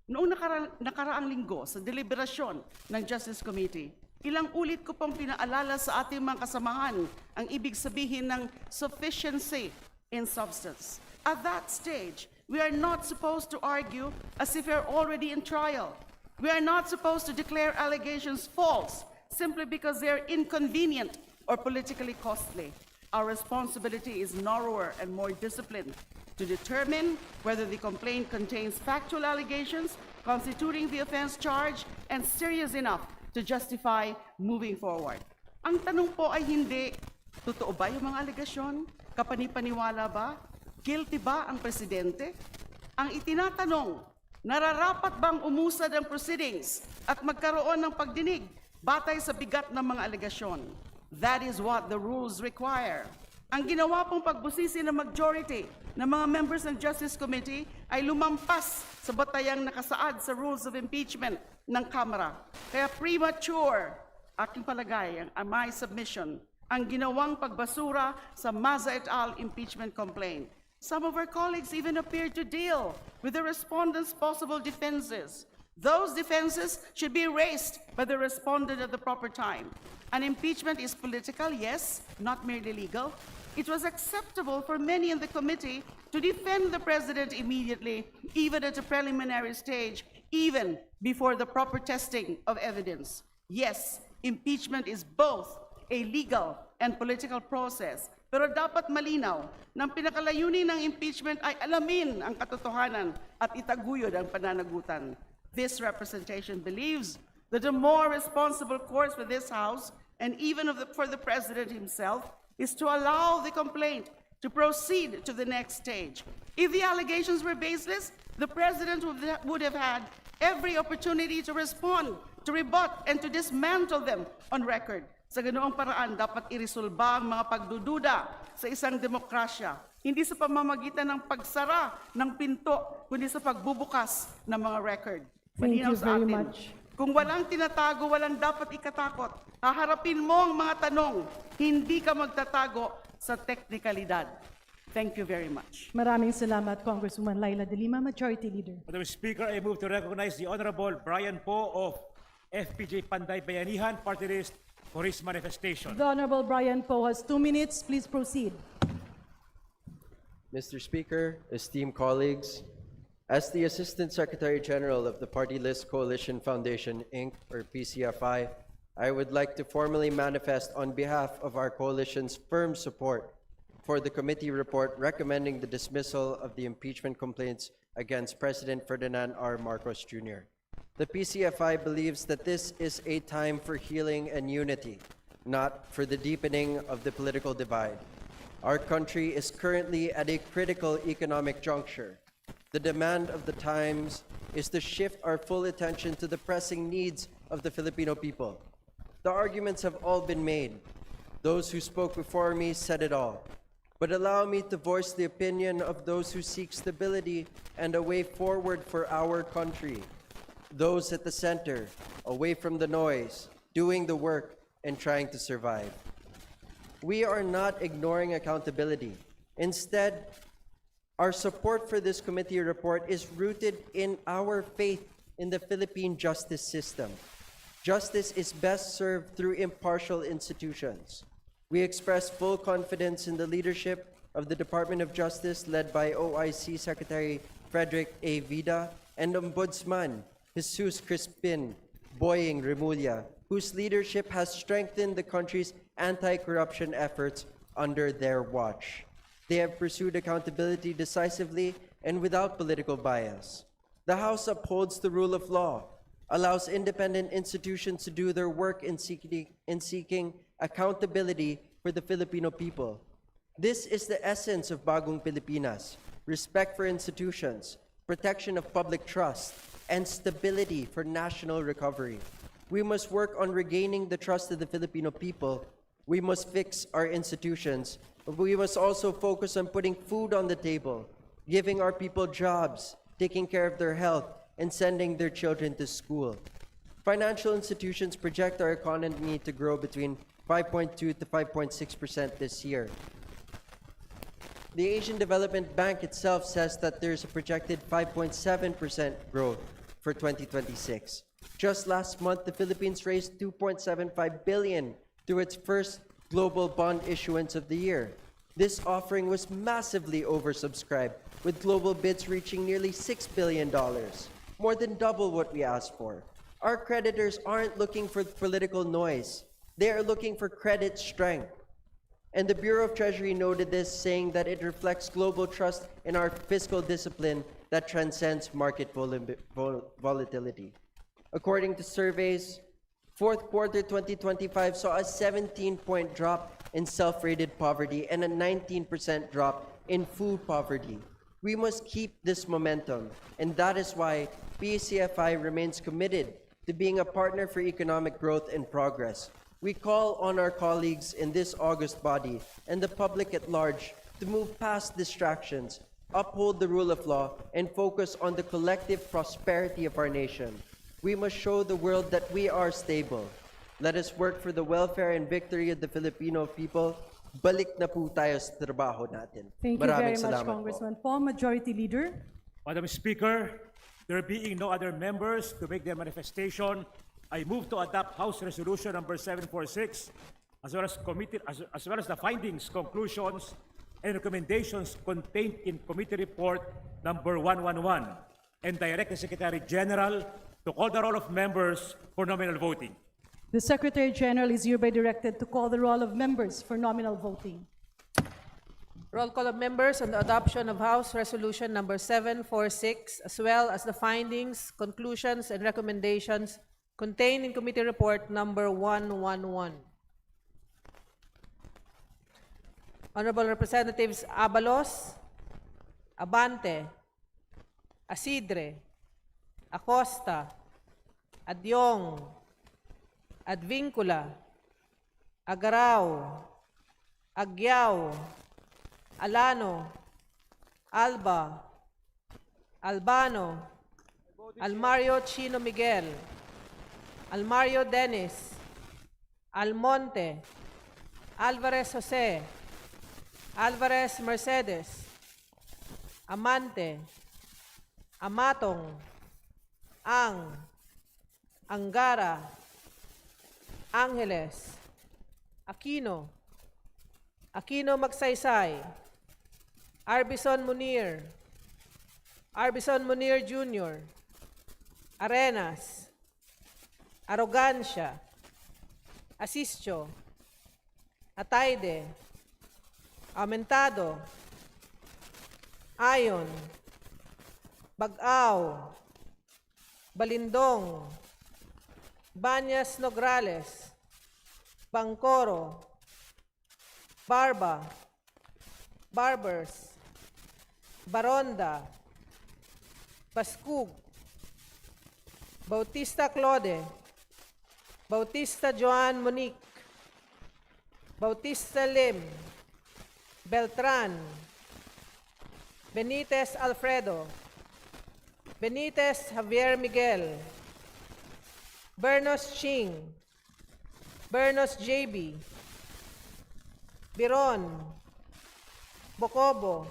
Noong nakaraang linggo sa Deliberation ng Justice Committee, ilang ulit ko pong pinaalala sa ating mga kasamahan ang ibig sabihin ng sufficiency in substance. At that stage, we are not supposed to argue as if we are already in trial. We are not supposed to declare allegations false simply because they are inconvenient or politically costly. Our responsibility is narrower and more disciplined to determine whether the complaint contains factual allegations constituting the offense charge and serious enough to justify moving forward. Ang tanong po ay hindi, totoo ba yung mga alegasyon? Kapanipaniwala ba? Guilty ba ang presidente? Ang itinatanong, nararapat bang umusad ang proceedings at magkaroon ng pagdinig batay sa bigat ng mga alegasyon? That is what the rules require. Ang ginawa pong pagbusisi ng majority ng mga members ng Justice Committee ay lumampas sa batayang nakasaad sa rules of impeachment ng Kamara. Kaya premature, aking palagay, my submission, ang ginawang pagbasura sa Maza et al. Impeachment complaint. Some of our colleagues even appeared to deal with the respondents' possible defenses. Those defenses should be raised by the respondent at the proper time. An impeachment is political, yes, not merely legal. It was acceptable for many in the committee to defend the president immediately, even at a preliminary stage, even before the proper testing of evidence. Yes, impeachment is both a legal and political process. Pero dapat malinaw na ang pinakalayunin ng impeachment ay alamin ang katotohanan at itaguyod ang pananagutan. This representation believes that a more responsible course for this House and even for the President himself is to allow the complaint to proceed to the next stage. If the allegations were baseless, the President would have had every opportunity to respond, to rebut, and to dismantle them on record. Sa ganoong paraan, dapat iresolba ang mga pagdududa sa isang demokrasya, hindi sa pamamagitan ng pagsara ng pinto, kundi sa pagbubukas ng mga record. Thank you Malinaw sa very atin. much. Kung walang tinatago, walang dapat ikatakot. Haharapin mo ang mga tanong, hindi ka magtatago sa teknikalidad. Thank you very much. Maraming salamat, Congresswoman Laila De Lima, Majority Leader. Madam Speaker, I move to recognize the Honorable Brian Poe of FPJ Panday Bayanihan Party List for his manifestation. The Honorable Brian Poe has 2 minutes. Please proceed. Mr. Speaker, esteemed colleagues, as the Assistant Secretary General of the Party List Coalition Foundation, Inc., or PCFI, I would like to formally manifest on behalf of our coalition's firm support for the committee report recommending the dismissal of the impeachment complaints against President Ferdinand R. Marcos Jr. The PCFI believes that this is a time for healing and unity, not for the deepening of the political divide. Our country is currently at a critical economic juncture. The demand of the times is to shift our full attention to the pressing needs of the Filipino people. The arguments have all been made. Those who spoke before me said it all. But allow me to voice the opinion of those who seek stability and a way forward for our country. those at the center, away from the noise, doing the work, and trying to survive. We are not ignoring accountability. Instead, our support for this committee report is rooted in our faith in the Philippine justice system. Justice is best served through impartial institutions. We express full confidence in the leadership of the Department of Justice led by OIC Secretary Frederick A. Vida and Ombudsman Jesus Crispin Boying Remulla, whose leadership has strengthened the country's anti-corruption efforts under their watch. They have pursued accountability decisively and without political bias. The House upholds the rule of law, allows independent institutions to do their work in seeking accountability for the Filipino people. This is the essence of Bagong Pilipinas: respect for institutions, protection of public trust, and stability for national recovery. We must work on regaining the trust of the Filipino people. We must fix our institutions, but we must also focus on putting food on the table, giving our people jobs, taking care of their health, and sending their children to school. Financial institutions project our economy to grow between 5.2 to 5.6% this year. The Asian Development Bank itself says that there's a projected 5.7% growth for 2026. Just last month, the Philippines raised $2.75 billion through its first global bond issuance of the year. This offering was massively oversubscribed, with global bids reaching nearly $6 billion, more than double what we asked for. Our creditors aren't looking for political noise. They are looking for credit strength. And the Bureau of Treasury noted this, saying that it reflects global trust in our fiscal discipline that transcends market volatility. According to surveys, fourth quarter 2025 saw a 17-point drop in self-rated poverty and a 19% drop in food poverty. We must keep this momentum, and that is why PCFI remains committed to being a partner for economic growth and progress. We call on our colleagues in this august body and the public at large to move past distractions, uphold the rule of law, and focus on the collective prosperity of our nation. We must show the world that we are stable. Let us work for the welfare and victory of the Filipino people. Balik na po tayo sa trabaho natin. Thank you very Maraming much, salamat po. Congressman Paul. Majority Leader. Madam Speaker, there being no other members to make their manifestation, I move to adopt House Resolution number 746, as well as the findings, conclusions, and recommendations contained in Committee Report number 111, and direct the Secretary General to call the roll of members for nominal voting. The Secretary General is hereby directed to call the roll of members for nominal voting. Roll call of members on the adoption of House Resolution number 746, as well as the findings, conclusions, and recommendations contained in Committee Report number 111. Honorable Representatives Abalos, Abante, Asidre, Acosta, Adyong, Advincula, Agarao, Agyao, Alano, Alba, Albano, Almario Chino Miguel, Almario Dennis, Almonte, Alvarez Jose, Alvarez Mercedes, Amante, Amatong, Ang, Angara, Angeles, Aquino, Aquino Magsaysay, Arbison Munir, Arbison Munir Jr., Arenas, Arrogancia, Asisio, Ataide, Aumentado, Ayon, Bagao, Balindong, Banyas Nograles, Bangkoro, Barba, Barbers, Baronda, Paskug, Bautista Claude, Bautista Joan Monique, Bautista Lim, Beltran, Benitez Alfredo, Benitez Javier Miguel, Bernos Ching, Bernos JB, Biron, Bocobo,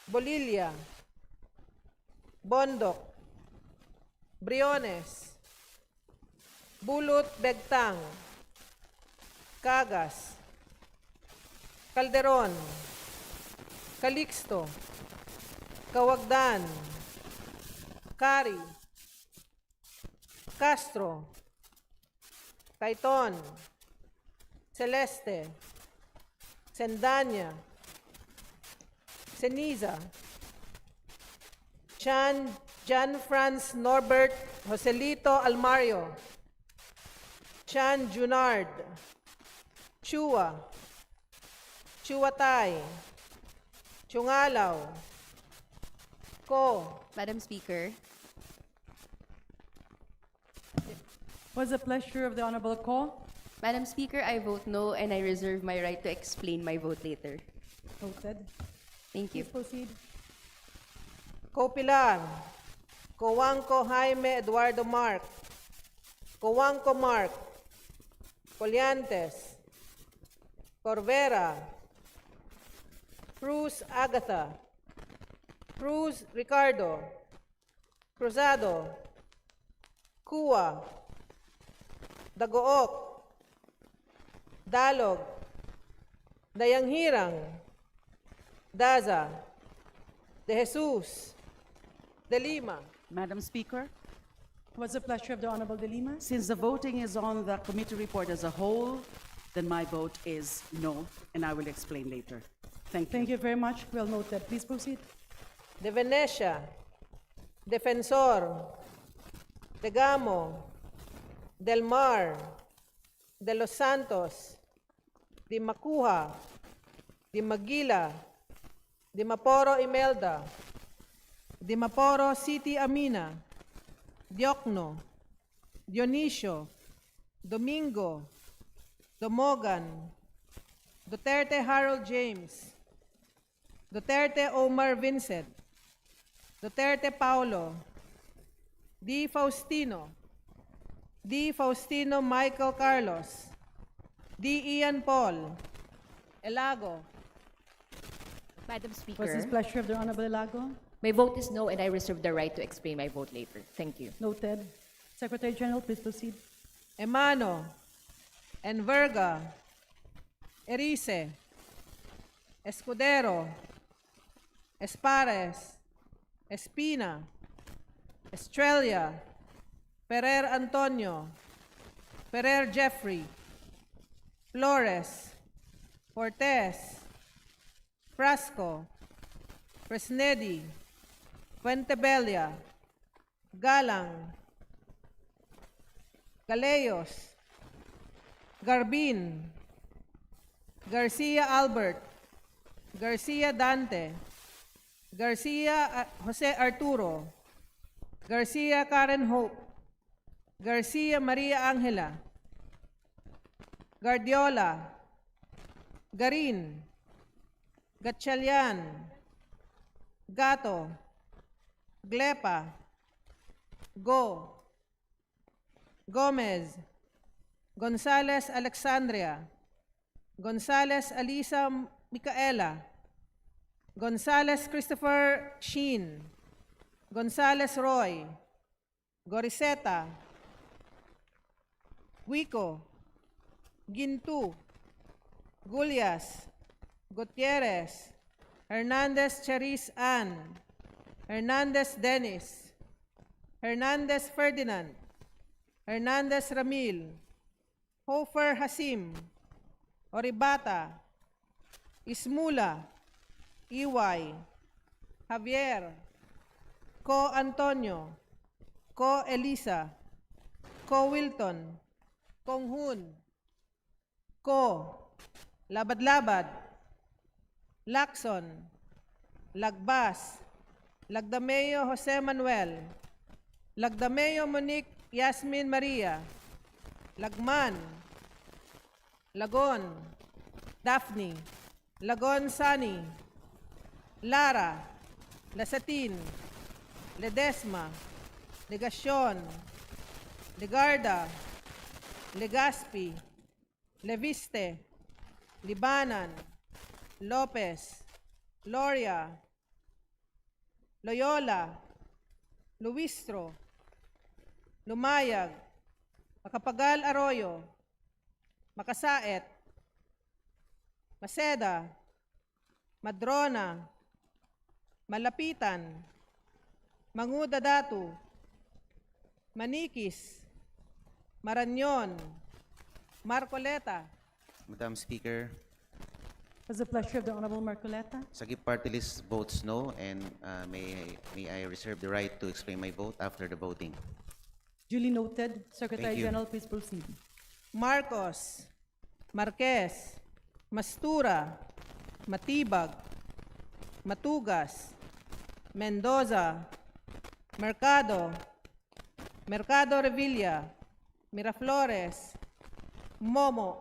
Bolilla, Bondok, Briones, Bulot Begtang, Cagas, Calderon, Calixto, Kawagdan, Cari, Castro, Caiton, Celeste, Sendanya, Ceniza, Jan Franz Norbert Joselito Almario, Chan Junard, Chua, Chuatay, Chungalaw, Ko. Madam Speaker, What's the pleasure of the Honorable Ko? Madam Speaker, I vote no and I reserve my right to explain my vote later. Noted. Thank you. Please proceed. Ko Pilar, Coanco Jaime Eduardo Mark, Coanco Mark, Colliantes, Corvera, Cruz Agatha, Cruz Ricardo, Cruzado, Kua, Dagook, Dalog, Dayanghirang, Daza, De Jesus, De Lima. Madam Speaker, What's the pleasure of the Honorable De Lima? since the voting is on the committee report as a whole, then my vote is no, and I will explain later. Thank you. Thank you very much. Well noted. Please proceed. De Venecia, Defensor, De Gamo, Del Mar, De Los Santos, Di Macuja, Di Maguila, Di Maporo Imelda, Di Maporo City Amina, Diokno, Dionisio, Domingo, Domogan, Duterte Harold James, Duterte Omar Vincent, Duterte Paulo, Di Faustino, Di Faustino Michael Carlos, Di Ian Paul, Elago. Madam What's the Speaker, pleasure of the Honorable Lago? my vote is no and I reserve the right to explain my vote later. Thank you. Noted. Secretary General, please proceed. Emano, Enverga, Erice, Escudero, Espares, Espina, Estrella, Ferrer Antonio, Ferrer Jeffrey, Flores, Cortez, Frasco, Fresnedi, Fuentebella, Galang, Galeyos, Garbin, Garcia Albert, Garcia Dante, Garcia Jose Arturo, Garcia Karen Hope, Garcia Maria Angela, Guardiola, Garin, Gatchalian, Gato, Glepa, Go, Gomez, Gonzales Alexandria, Gonzales Alisa Micaela, Gonzales Christopher Sheen, Gonzales Roy, Goriseta, Wico, Gintu, Gulyas, Gutierrez, Hernandez Charis Ann, Hernandez Dennis, Hernandez Ferdinand, Hernandez Ramil, Hofer Hasim, Oribata, Ismula, Iway, Javier, Ko Antonio, Ko Elisa, Ko Wilton, Konghun, Ko, Labad-Labad, Lacson, Lagbas, Lagdameo Jose Manuel, Lagdameo Monique Yasmin Maria, Lagman, Lagon, Daphne, Lagon Sani, Lara, Lasatin, Ledesma, Legasyon, Legarda, Legaspi, Leviste, Libanan, Lopez, Loria, Loyola, Luistro, Lumayag, Macapagal Arroyo, Makasaet, Maceda, Madrona, Malapitan, Manguda Datu, Manikis, Maranyon, Marcoleta. Madam Speaker, What's the pleasure of the Honorable Marcoleta? Sagip Party List votes no, and may I reserve the right to explain my vote after the voting. Duly noted. Secretary Thank you. General, please proceed. Marcos, Marquez, Mastura, Matibag, Matugas, Mendoza, Mercado, Mercado Revilla, Miraflores, Momo,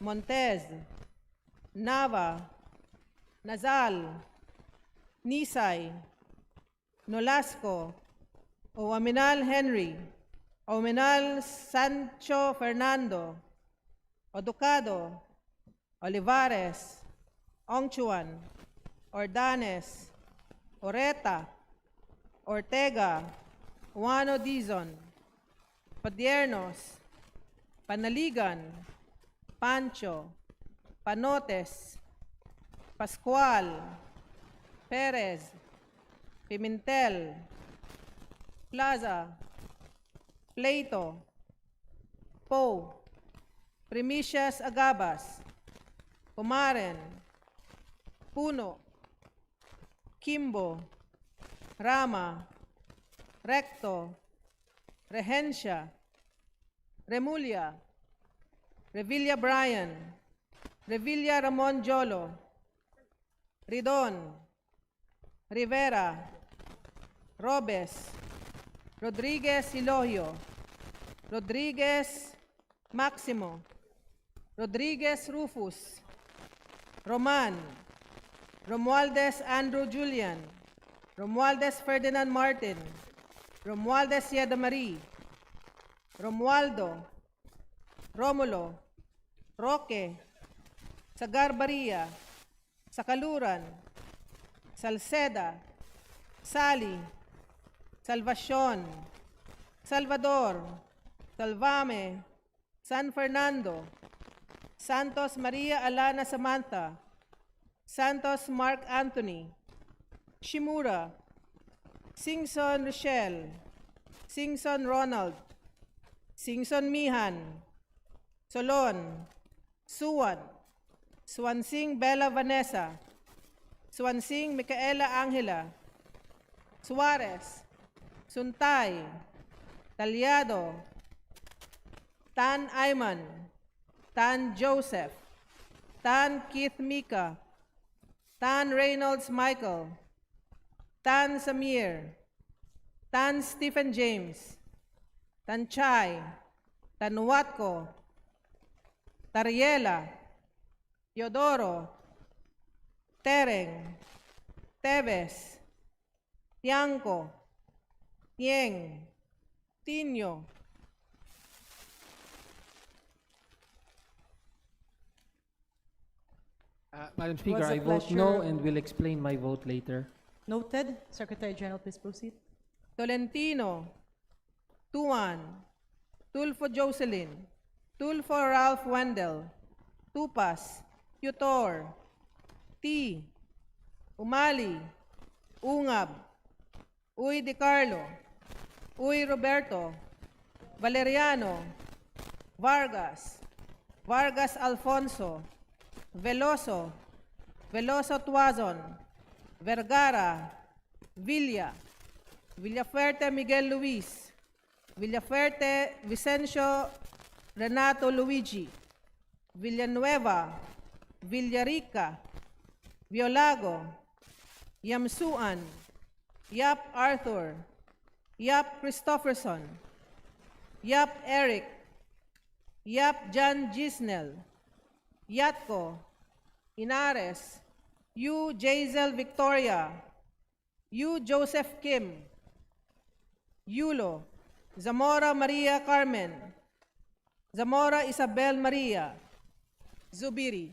Montez, Nava, Nazal, Nisay, Nolasco, Owaminal Henry, Owaminal Sancho Fernando, Oducado, Olivares, Ongchuan, Ordanes, Oreta, Ortega, Juano Dizon, Padiernos, Panaligan, Pancho, Panotes, Pascual, Perez, Pimentel, Plaza, Pleito, Poe, Primicias Agabas, Pumaren, Puno, Kimbo, Rama, Recto, Regencia, Remulla, Revilla Bryan, Revilla Ramon Jolo, Ridon, Rivera, Robes, Rodriguez Ilogio, Rodriguez Maximo, Rodriguez Rufus, Roman, Romualdez Andrew Julian, Romualdez Ferdinand Martin, Romualdez Yeda Marie, Romualdo, Romulo, Roque, Sagar Baria, Sakaluran, Salceda, Sally, Salvacion, Salvador, Salvame, San Fernando, Santos Maria Alana Samantha, Santos Mark Anthony, Shimura, Singson Rochelle, Singson Ronald, Singson Mihan, Solon, Suwan, Swansing Bella Vanessa, Swansing Micaela Angela, Suarez, Suntay, Talyado, Tan Ayman, Tan Joseph, Tan Keith Mika, Tan Reynolds Michael, Tan Samir, Tan Stephen James, Tan Chai, Tan Watko, Tariela, Teodoro, Tereng, Teves, Tiangco, Tieng, Tino, Madam Speaker, What's the I vote pleasure? no and will explain my vote later. Noted. Secretary General, please proceed. Tolentino, Tuan, Tulfo Jocelyn, Tulfo Ralph Wendell, Tupas, Tutor, T, Umali, Ungab, Uy Di Carlo, Uy Roberto, Valeriano, Vargas, Vargas Alfonso, Veloso, Veloso Tuazon, Vergara, Villa, Villafuerte Miguel Luis, Villafuerte Vicencio Renato Luigi, Villanueva, Villarica, Violago, Yamsuan, Yap Arthur, Yap Christopherson, Yap Eric, Yap John Gisnel, Yatko, Inares, Yu Jazel Victoria, Yu Joseph Kim, Yulo, Zamora Maria Carmen, Zamora Isabel Maria, Zubiri.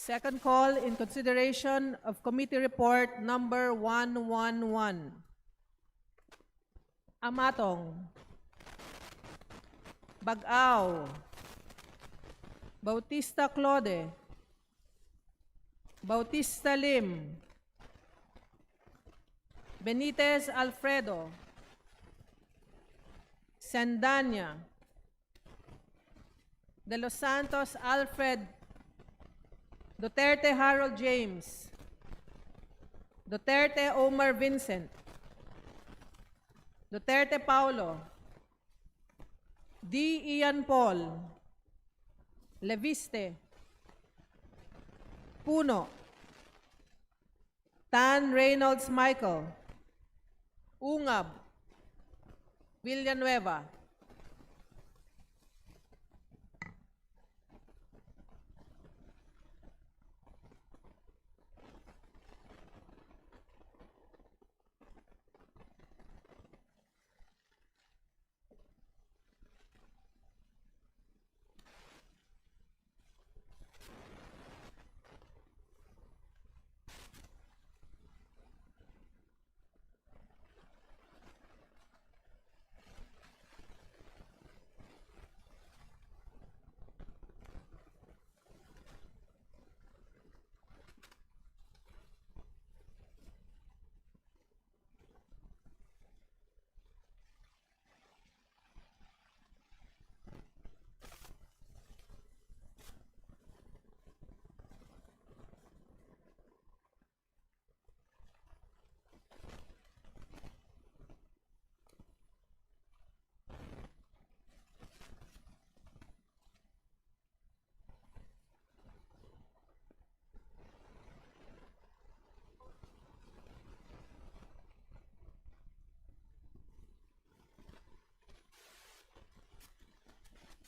Second call in consideration of committee report number 111. Amatong, Bagao, Bautista Claude, Bautista Lim, Benitez Alfredo, Sandanya, De Los Santos Alfred, Duterte Harold James, Duterte Omar Vincent, Duterte Paulo, D. Ian Paul, Leviste, Puno, Tan Reynolds Michael, Ungab, Villanueva.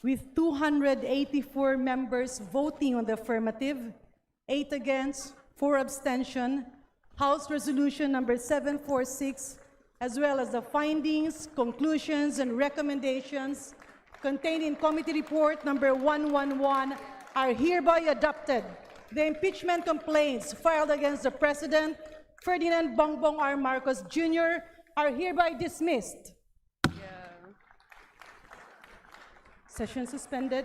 With 284 members voting on the affirmative, 8 against, 4 abstention, House Resolution number 746, as well as the findings, conclusions, and recommendations contained in Committee Report number 111 are hereby adopted. The impeachment complaints filed against the President, Ferdinand Bongbong R. Marcos Jr., are hereby dismissed. Session suspended.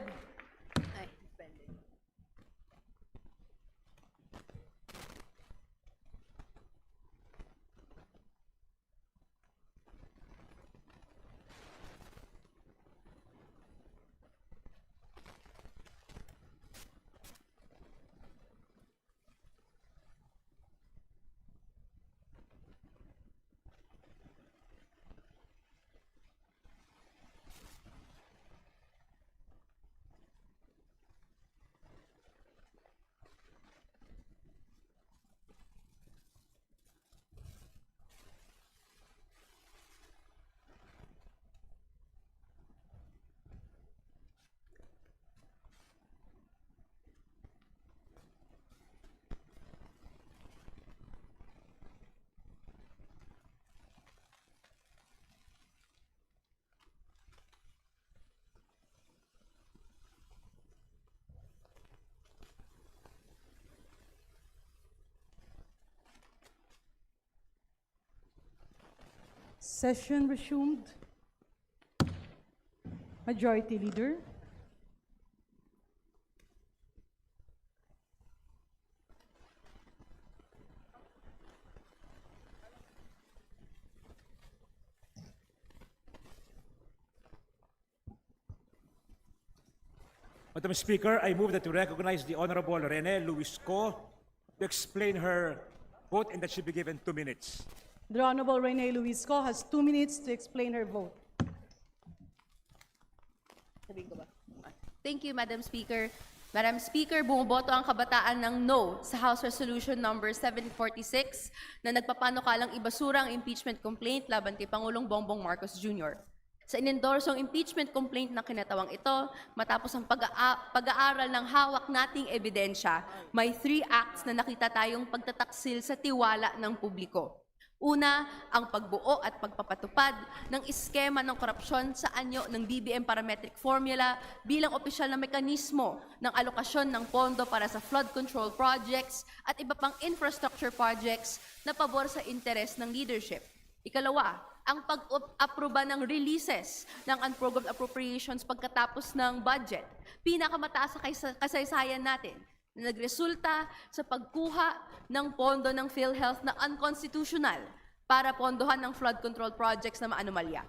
Session resumed. Majority Leader. Madam Speaker, I move that to recognize the Honorable Rene Luis Co to explain her vote and that she be given 2 minutes. The Honorable Rene Luisco has 2 minutes to explain her vote. Thank you, Madam Speaker. Madam Speaker, bumoboto ang kabataan ng no sa House Resolution number 746 na nagpapanukalang ibasura ang impeachment complaint laban kay Pangulong Bongbong Marcos Jr. Sa inendorsong impeachment complaint na kinatawang ito, matapos ang pag-aaral ng hawak nating ebidensya, may 3 acts na nakita tayong pagtataksil sa tiwala ng publiko. Una, ang pagbuo at pagpapatupad ng iskema ng korupsyon sa anyo ng BBM parametric formula bilang opisyal na mekanismo ng alokasyon ng pondo para sa flood control projects at iba pang infrastructure projects na pabor sa interes ng leadership. Ikalawa, ang pag-aproba ng releases ng unprogrammed appropriations pagkatapos ng budget, pinakamataas sa kasaysayan natin, na nagresulta sa pagkuha ng pondo ng PhilHealth na unconstitutional para pondohan ng flood control projects na maanomalya.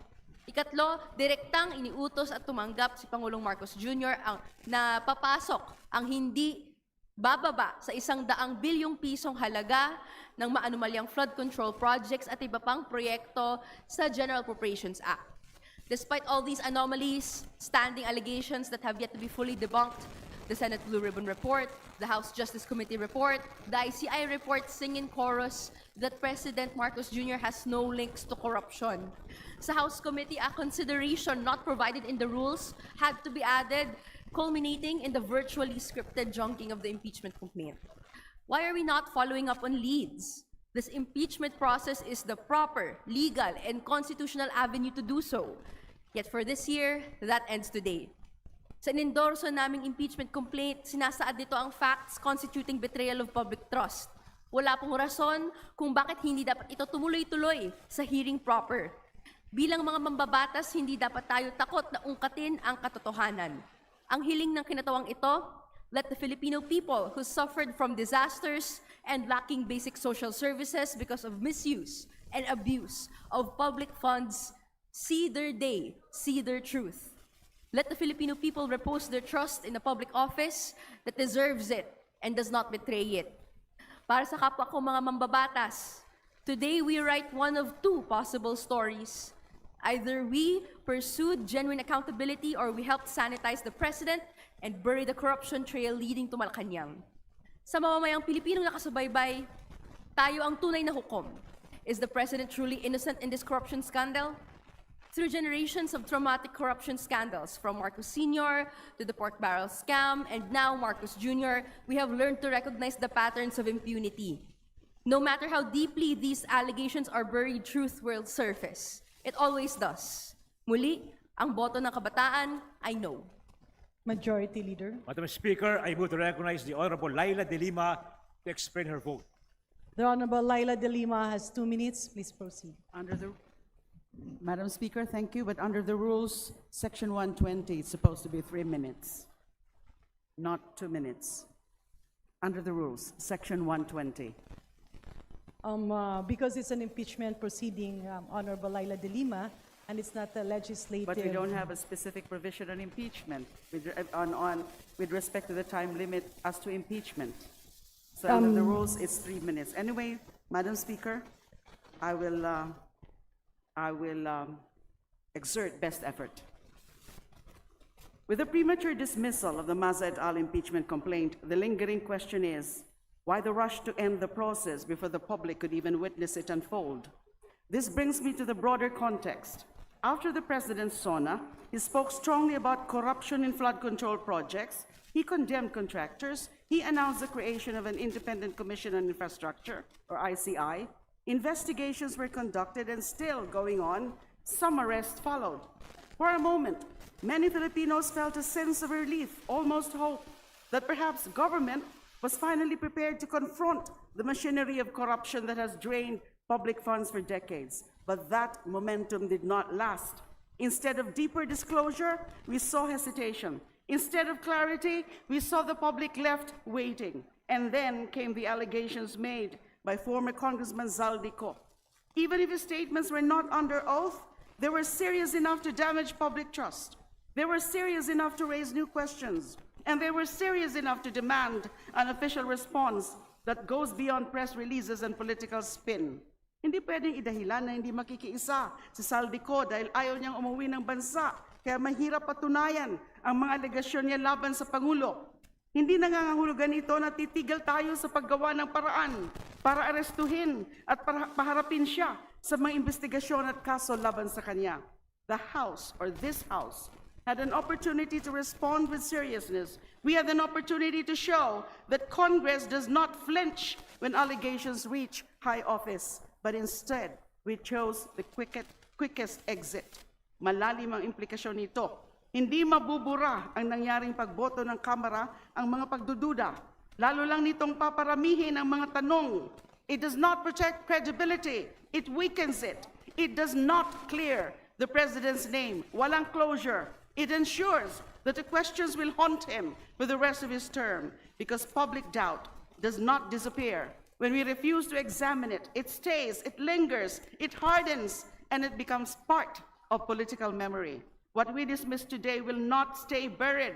Ikatlo, direktang iniutos at tumanggap si Pangulong Marcos Jr. na papasok ang hindi bababa sa 100 bilyong pisong halaga ng maanomalyang flood control projects at iba pang proyekto sa General Appropriations Act. Despite all these anomalies, standing allegations that have yet to be fully debunked, the Senate Blue Ribbon Report, the House Justice Committee Report, the ICI report sing in chorus that President Marcos Jr. has no links to corruption. Sa House Committee, a consideration not provided in the rules had to be added, culminating in the virtually scripted junking of the impeachment complaint. Why are we not following up on leads? This impeachment process is the proper, legal, and constitutional avenue to do so. Yet for this year, that ends today. Sa inendorso naming impeachment complaint, sinasaad dito ang facts constituting betrayal of public trust. Wala pong rason kung bakit hindi dapat ito tumuloy-tuloy sa hearing proper. Bilang mga mambabatas, hindi dapat tayo takot na ungkatin ang katotohanan. Ang hiling ng kinatawang ito, let the Filipino people who suffered from disasters and lacking basic social services because of misuse and abuse of public funds see their day, see their truth. Let the Filipino people repose their trust in a public office that deserves it and does not betray it. Para sa kapwa ko mga mambabatas, today we write one of 2 possible stories. Either we pursued genuine accountability or we helped sanitize the president and bury the corruption trail leading to Malacanang. Sa mamamayang Pilipinong nakasubaybay, tayo ang tunay na hukom. Is the president truly innocent in this corruption scandal? Through generations of traumatic corruption scandals, from Marcos Sr. to the pork barrel scam, and now Marcos Jr., we have learned to recognize the patterns of impunity. No matter how deeply these allegations are buried, truth will surface. It always does. Muli, ang boto ng kabataan ay no. Majority Leader. Madam Speaker, I move to recognize the Honorable Laila de Lima to explain her vote. The Honorable Laila de Lima has 2 minutes. Please proceed. Madam Speaker, thank you, but under the rules, Section 120, it's supposed to be 3 minutes, not 2 minutes. Under the rules, Section 120. Because it's an impeachment proceeding, Honorable Laila de Lima, and it's not a legislative. But we don't have a specific provision on impeachment with respect to the time limit as to impeachment. So under the rules, it's 3 minutes. Anyway, Madam Speaker, I will exert best effort. With the premature dismissal of the Maza et al. Impeachment complaint, the lingering question is, why the rush to end the process before the public could even witness it unfold? This brings me to the broader context. After the President's SONA, he spoke strongly about corruption in flood control projects, he condemned contractors, he announced the creation of an Independent Commission on Infrastructure, or ICI. Investigations were conducted and still going on. Some arrests followed. For a moment, many Filipinos felt a sense of relief, almost hope, that perhaps government was finally prepared to confront the machinery of corruption that has drained public funds for decades. But that momentum did not last. Instead of deeper disclosure, we saw hesitation. Instead of clarity, we saw the public left waiting. And then came the allegations made by former Congressman Zaldico. Even if his statements were not under oath, they were serious enough to damage public trust. They were serious enough to raise new questions. And they were serious enough to demand an official response that goes beyond press releases and political spin. Hindi pwedeng idahilan na hindi makikiisa si Saldico dahil ayaw niyang umuwi ng bansa, kaya mahirap patunayan ang mga alegasyon niya laban sa Pangulo. Hindi nangangahulugan ito na titigil tayo sa paggawa ng paraan para arestuhin at paharapin siya sa mga investigasyon at kaso laban sa kanya. The House, or this House, had an opportunity to respond with seriousness. We had an opportunity to show that Congress does not flinch when allegations reach high office, but instead, we chose the quickest exit. Malalim ang implikasyon nito. Hindi mabubura ang nangyaring pagboto ng Kamara ang mga pagdududa. Lalo lang nitong paparamihin ang mga tanong. It does not protect credibility. It weakens it. It does not clear the President's name. Walang closure. It ensures that the questions will haunt him for the rest of his term because public doubt does not disappear. When we refuse to examine it, it stays, it lingers, it hardens, and it becomes part of political memory. What we dismiss today will not stay buried.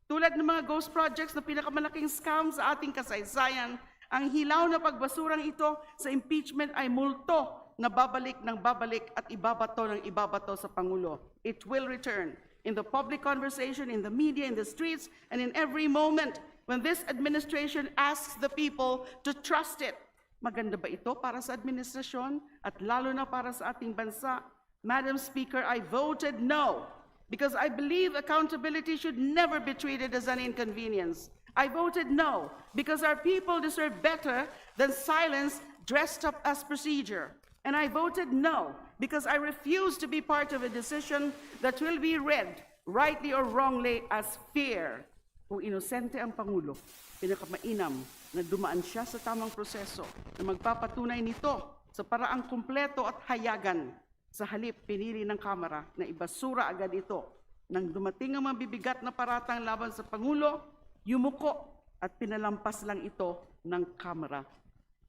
Tulad ng mga ghost projects na pinakamalaking scam sa ating kasaysayan, ang hilaw na pagbasurang ito sa impeachment ay multo na babalik ng babalik at ibabato ng ibabato sa Pangulo. It will return in the public conversation, in the media, in the streets, and in every moment when this administration asks the people to trust it. Maganda ba ito para sa administrasyon at lalo na para sa ating bansa? Madam Speaker, I voted no because I believe accountability should never be treated as an inconvenience. I voted no because our people deserve better than silence dressed up as procedure. And I voted no because I refuse to be part of a decision that will be read, rightly or wrongly, as fear. Kung inosente ang Pangulo, pinakamainam na dumaan siya sa tamang proseso na magpapatunay nito sa paraang kumpleto at hayagan. Sa halip, pinili ng Kamara na ibasura agad ito. Nang dumating ang mabibigat na paratang laban sa Pangulo, yumuko at pinalampas lang ito ng Kamara.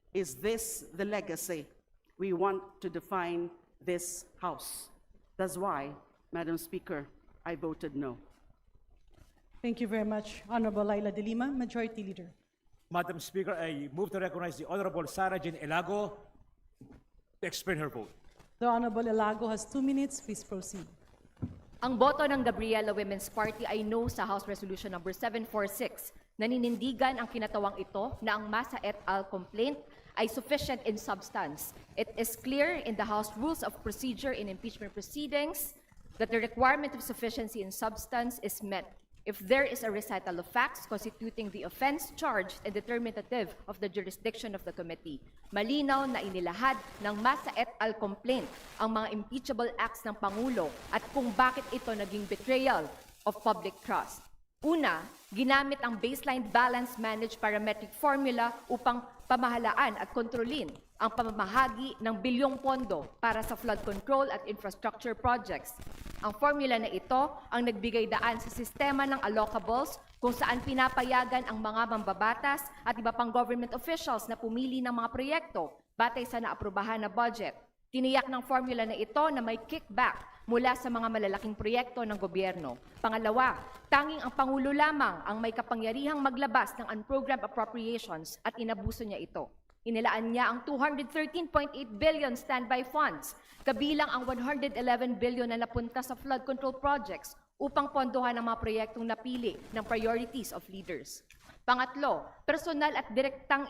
Is this the legacy we want to define this House? That's why, Madam Speaker, I voted no. Thank you very much, Honorable Laila de Lima, Majority Leader. Madam Speaker, I move to recognize the Honorable Sara Jean Elago to explain her vote. The Honorable Elago has 2 minutes. Please proceed. Ang boto ng Gabriela Women's Party ay no sa House Resolution number 746. Naninindigan ang kinatawang ito na ang Masa et al. Complaint ay sufficient in substance. It is clear in the House Rules of Procedure in impeachment proceedings that the requirement of sufficiency in substance is met if there is a recital of facts constituting the offense charged and determinative of the jurisdiction of the committee. Malinaw na inilahad ng Masa et al. Complaint ang mga impeachable acts ng Pangulo at kung bakit ito naging betrayal of public trust. Una, ginamit ang baseline balance managed parametric formula upang pamahalaan at kontrolin ang pamamahagi ng bilyong pondo para sa flood control at infrastructure projects. Ang formula na ito ang nagbigay daan sa sistema ng allocables kung saan pinapayagan ang mga mambabatas at iba pang government officials na pumili ng mga proyekto batay sa naaprubahan na budget. Tiniyak ng formula na ito na may kickback mula sa mga malalaking proyekto ng gobyerno. Pangalawa, tanging ang Pangulo lamang ang may kapangyarihang maglabas ng unprogrammed appropriations at inabuso niya ito. Inilaan niya ang 213.8 billion standby funds, kabilang ang 111 billion na napunta sa flood control projects upang pondohan ang mga proyektong napili ng priorities of leaders. Pangatlo, personal at direktang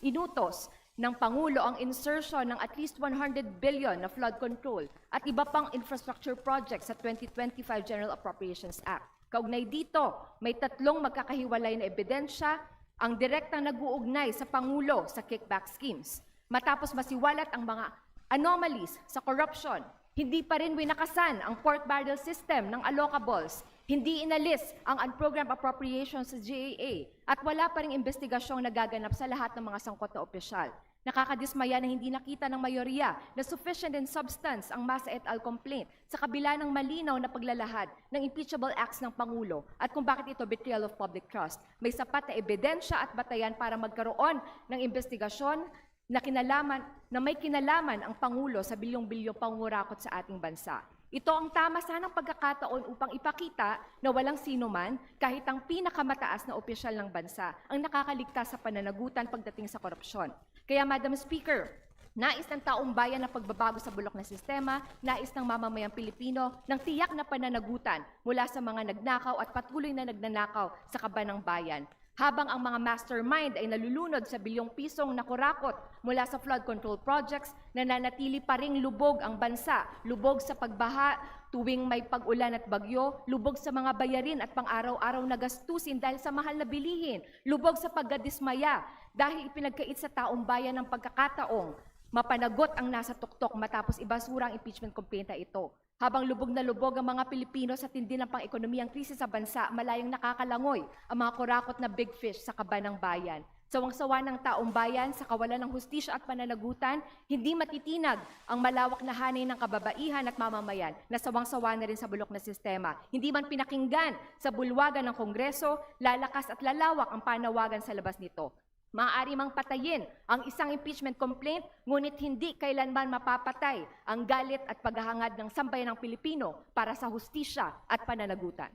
inutos ng Pangulo ang insertion ng at least 100 billion na flood control at iba pang infrastructure projects sa 2025 General Appropriations Act. Kaugnay dito, may tatlong magkakahiwalay na ebidensya ang direktang nag-uugnay sa Pangulo sa kickback schemes. Matapos masiwalat ang mga anomalies sa corruption, hindi pa rin winakasan ang pork barrel system ng allocables, hindi inalis ang unprogrammed appropriations sa GAA, at wala pa ring investigasyong nagaganap sa lahat ng mga sangkot na opisyal. Nakakadismaya na hindi nakita ng mayorya na sufficient in substance ang Masa et al. Complaint sa kabila ng malinaw na paglalahad ng impeachable acts ng Pangulo at kung bakit ito betrayal of public trust. May sapat na ebidensya at batayan para magkaroon ng investigasyon na may kinalaman ang Pangulo sa bilyong-bilyong pangurakot sa ating bansa. Ito ang tama sanang pagkakataon upang ipakita na walang sino man, kahit ang pinakamataas na opisyal ng bansa, ang nakakaligtas sa pananagutan pagdating sa korupsyon. Kaya, Madam Speaker, nais ng taong bayan ng pagbabago sa bulok na sistema, nais ng mamamayang Pilipino ng tiyak na pananagutan mula sa mga nagnakaw at patuloy na nagnanakaw sa kaban ng bayan. Habang ang mga mastermind ay nalulunod sa bilyong pisong nakurakot mula sa flood control projects, nananatili pa ring lubog ang bansa, lubog sa pagbaha tuwing may pag-ulan at bagyo, lubog sa mga bayarin at pang-araw-araw na gastusin dahil sa mahal na bilihin, lubog sa pagkadismaya dahil ipinagkait sa taong bayan ng pagkakataong mapanagot ang nasa tuktok matapos ibasura ang impeachment complaint na ito. Habang lubog na lubog ang mga Pilipino sa tindi ng pang-ekonomiyang krisis sa bansa, malayong nakakalangoy ang mga kurakot na big fish sa kaban ng bayan. Sawang-sawa ng taong bayan sa kawalan ng hustisya at pananagutan, hindi matitinag ang malawak na hanay ng kababaihan at mamamayan na sawang-sawa na rin sa bulok na sistema. Hindi man pinakinggan sa bulwagan ng Kongreso, lalakas at lalawak ang panawagan sa labas nito. Maaari mang patayin ang isang impeachment complaint, ngunit hindi kailanman mapapatay ang galit at paghahangad ng sambayanang Pilipino para sa hustisya at pananagutan.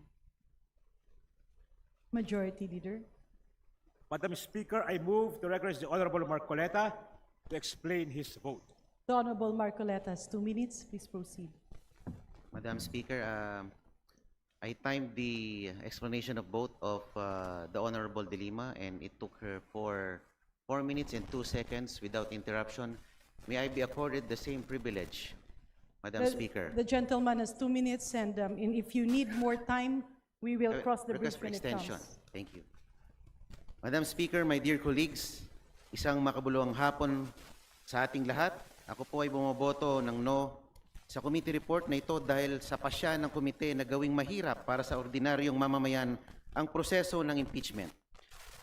Majority Leader. Madam Speaker, I move to recognize the Honorable Marcoleta to explain his vote. The Honorable Marcoleta has 2 minutes. Please proceed. Madam Speaker, I timed the explanation of vote of the Honorable De Lima, and it took her 4 minutes and 2 seconds without interruption. May I be accorded the same privilege, Madam Speaker? The gentleman has 2 minutes, and if you need more time, we will cross the bridge Request for when it extension. comes. Thank you. Madam Speaker, my dear colleagues, isang makabuluhang hapon sa ating lahat. Ako po ay bumoboto ng no sa committee report na ito dahil sa pasya ng komite na gawing mahirap para sa ordinaryong mamamayan ang proseso ng impeachment.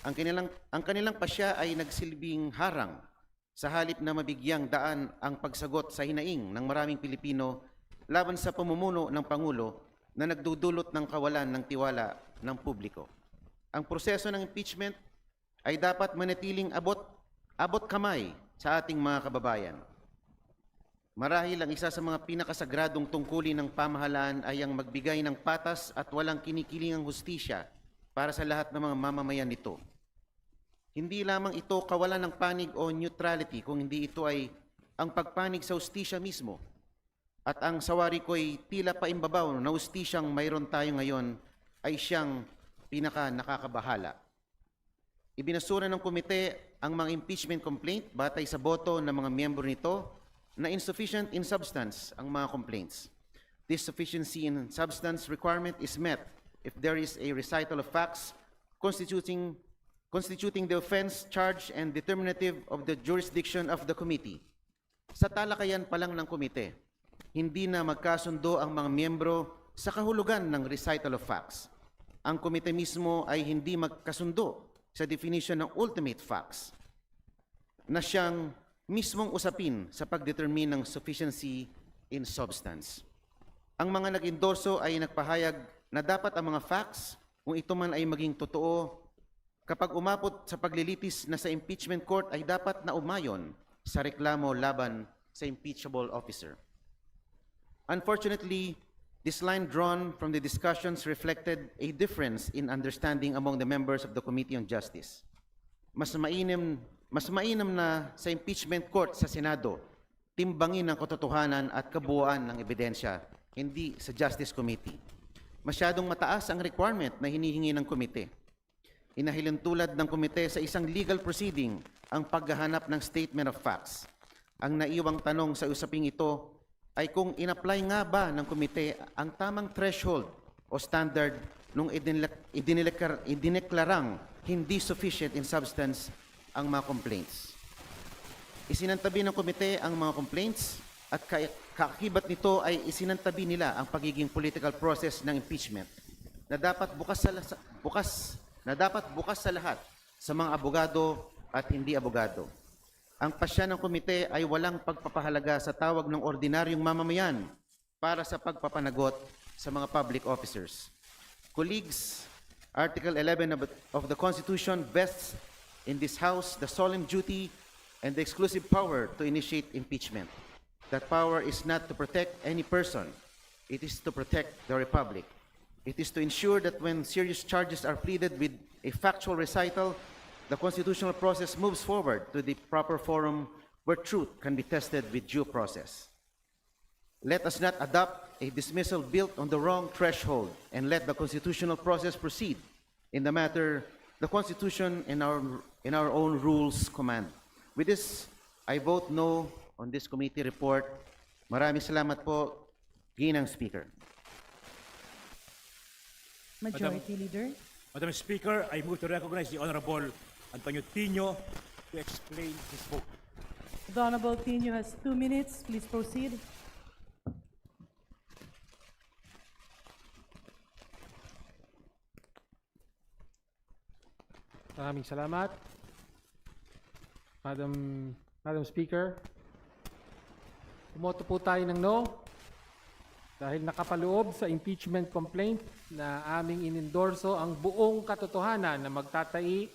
Ang kanilang pasya ay nagsilbing harang sa halip na mabigyang daan ang pagsagot sa hinaing ng maraming Pilipino laban sa pamumuno ng Pangulo na nagdudulot ng kawalan ng tiwala ng publiko. Ang proseso ng impeachment ay dapat manatiling abot kamay sa ating mga kababayan. Marahil ang isa sa mga pinakasagradong tungkulin ng pamahalaan ay ang magbigay ng patas at walang kinikilingang hustisya para sa lahat ng mga mamamayan nito. Hindi lamang ito kawalan ng panig o neutrality, kung hindi ito ay ang pagpanig sa hustisya mismo. At ang sawari ko'y tila paimbabaw na hustisyang mayroon tayo ngayon ay siyang pinaka nakakabahala. Ibinasura ng komite ang mga impeachment complaint batay sa boto ng mga miyembro nito na insufficient in substance ang mga complaints. This sufficiency in substance requirement is met if there is a recital of facts constituting the offense, charge, and determinative of the jurisdiction of the committee. Sa talakayan pa lang ng komite, hindi na magkasundo ang mga miyembro sa kahulugan ng recital of facts. Ang komite mismo ay hindi magkasundo sa definition ng ultimate facts na siyang mismong usapin sa pagdetermine ng sufficiency in substance. Ang mga nag-endorso ay nagpahayag na dapat ang mga facts, kung ito man ay maging totoo, kapag umabot sa paglilitis na sa impeachment court ay dapat na umayon sa reklamo laban sa impeachable officer. Unfortunately, this line drawn from the discussions reflected a difference in understanding among the members of the Committee on Justice. Mas mainam na sa impeachment court sa Senado, timbangin ang katotohanan at kabuuan ng ebidensya, hindi sa Justice Committee. Masyadong mataas ang requirement na hinihingi ng komite. Inahilin tulad ng komite sa isang legal proceeding ang paghahanap ng statement of facts. Ang naiwang tanong sa usaping ito ay kung in-apply nga ba ng komite ang tamang threshold o standard nung idineklarang hindi sufficient in substance ang mga complaints. Isinantabi ng komite ang mga complaints at kaakibat nito ay isinantabi nila ang pagiging political process ng impeachment na dapat bukas sa lahat sa mga abogado at hindi abogado. Ang pasya ng komite ay walang pagpapahalaga sa tawag ng ordinaryong mamamayan para sa pagpapanagot sa mga public officers. Colleagues, Article 11 of the Constitution vests in this House the solemn duty and the exclusive power to initiate impeachment. That power is not to protect any person, It is to protect the Republic. It is to ensure that when serious charges are pleaded with a factual recital, the constitutional process moves forward to the proper forum where truth can be tested with due process. Let us not adopt a dismissal built on the wrong threshold, and let the constitutional process proceed in the matter the Constitution and our own rules command. With this, I vote no on this committee report. Maraming salamat po, Ginang Speaker. Majority Leader. Madam Speaker, I move to recognize the Honorable Antonio Tino to explain his vote. The Honorable Tino has 2 minutes. Please proceed. Maraming salamat. Madam Speaker, bumoto po tayo ng no dahil nakapaloob sa impeachment complaint na aming inendorso ang buong katotohanan na magtatai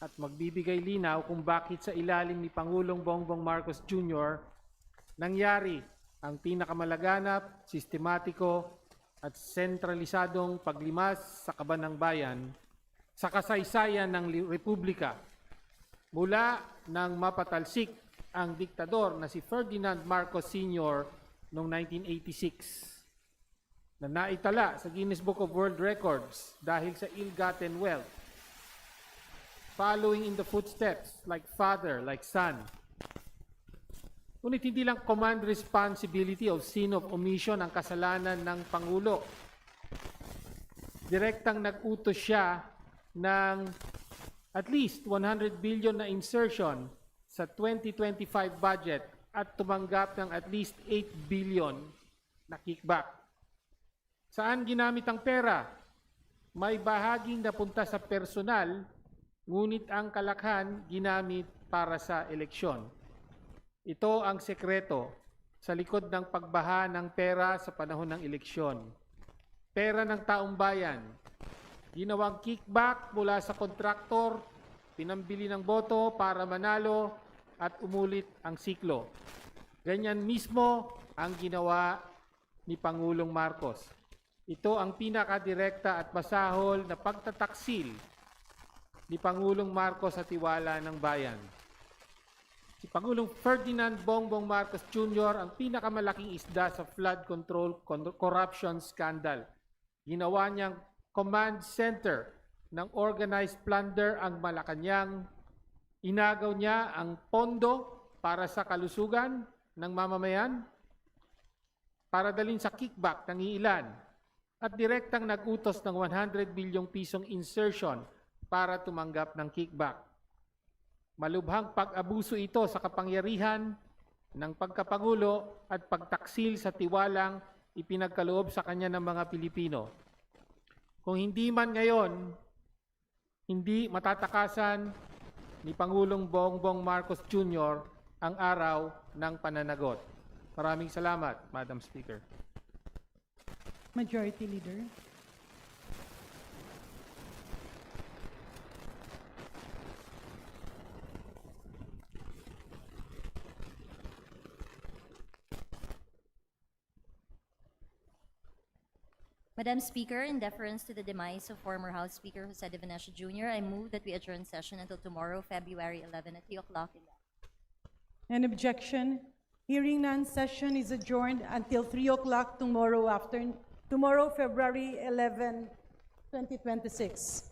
at magbibigay linaw kung bakit sa ilalim ni Pangulong Bongbong Marcos Jr. nangyari ang pinakamalaganap, sistematiko at sentralisadong paglimas sa kaban ng bayan sa kasaysayan ng Republika mula nang mapatalsik ang diktador na si Ferdinand Marcos Sr. noong 1986 na naitala sa Guinness Book of World Records dahil sa ill-gotten wealth, following in the footsteps like father, like son. Ngunit hindi lang command responsibility o sin of omission ang kasalanan ng Pangulo. Direktang nag-utos siya ng at least 100 billion na insertion sa 2025 budget at tumanggap ng at least 8 billion na kickback. Saan ginamit ang pera? May bahaging napunta sa personal, ngunit ang kalakhan ginamit para sa eleksyon. Ito ang sekreto sa likod ng pagbaha ng pera sa panahon ng eleksyon. Pera ng taong bayan, ginawang kickback mula sa kontraktor, pinambili ng boto para manalo at umulit ang siklo. Ganyan mismo ang ginawa ni Pangulong Marcos. Ito ang pinakadirekta at masahol na pagtataksil ni Pangulong Marcos sa tiwala ng bayan. Si Pangulong Ferdinand Bongbong Marcos Jr. ang pinakamalaking isda sa flood control corruption scandal. Ginawa niyang command center ng organized plunder ang Malacanang. Inagaw niya ang pondo para sa kalusugan ng mamamayan para dalhin sa kickback ng iilan at direktang nag-utos ng 100 bilyong pisong insertion para tumanggap ng kickback. Malubhang pag-abuso ito sa kapangyarihan ng pagkapangulo at pagtaksil sa tiwalang ipinagkaloob sa kanya ng mga Pilipino. Kung hindi man ngayon, hindi matatakasan ni Pangulong Bongbong Marcos Jr. ang araw ng pananagot. Maraming salamat, Madam Speaker. Majority Leader. Madam Speaker, in deference to the demise of former House Speaker Jose de Venecia Jr., I move that we adjourn session until tomorrow, February 11 at 3 o'clock. An objection? Hearing none, session is adjourned until 3 o'clock tomorrow, February 11, 2026.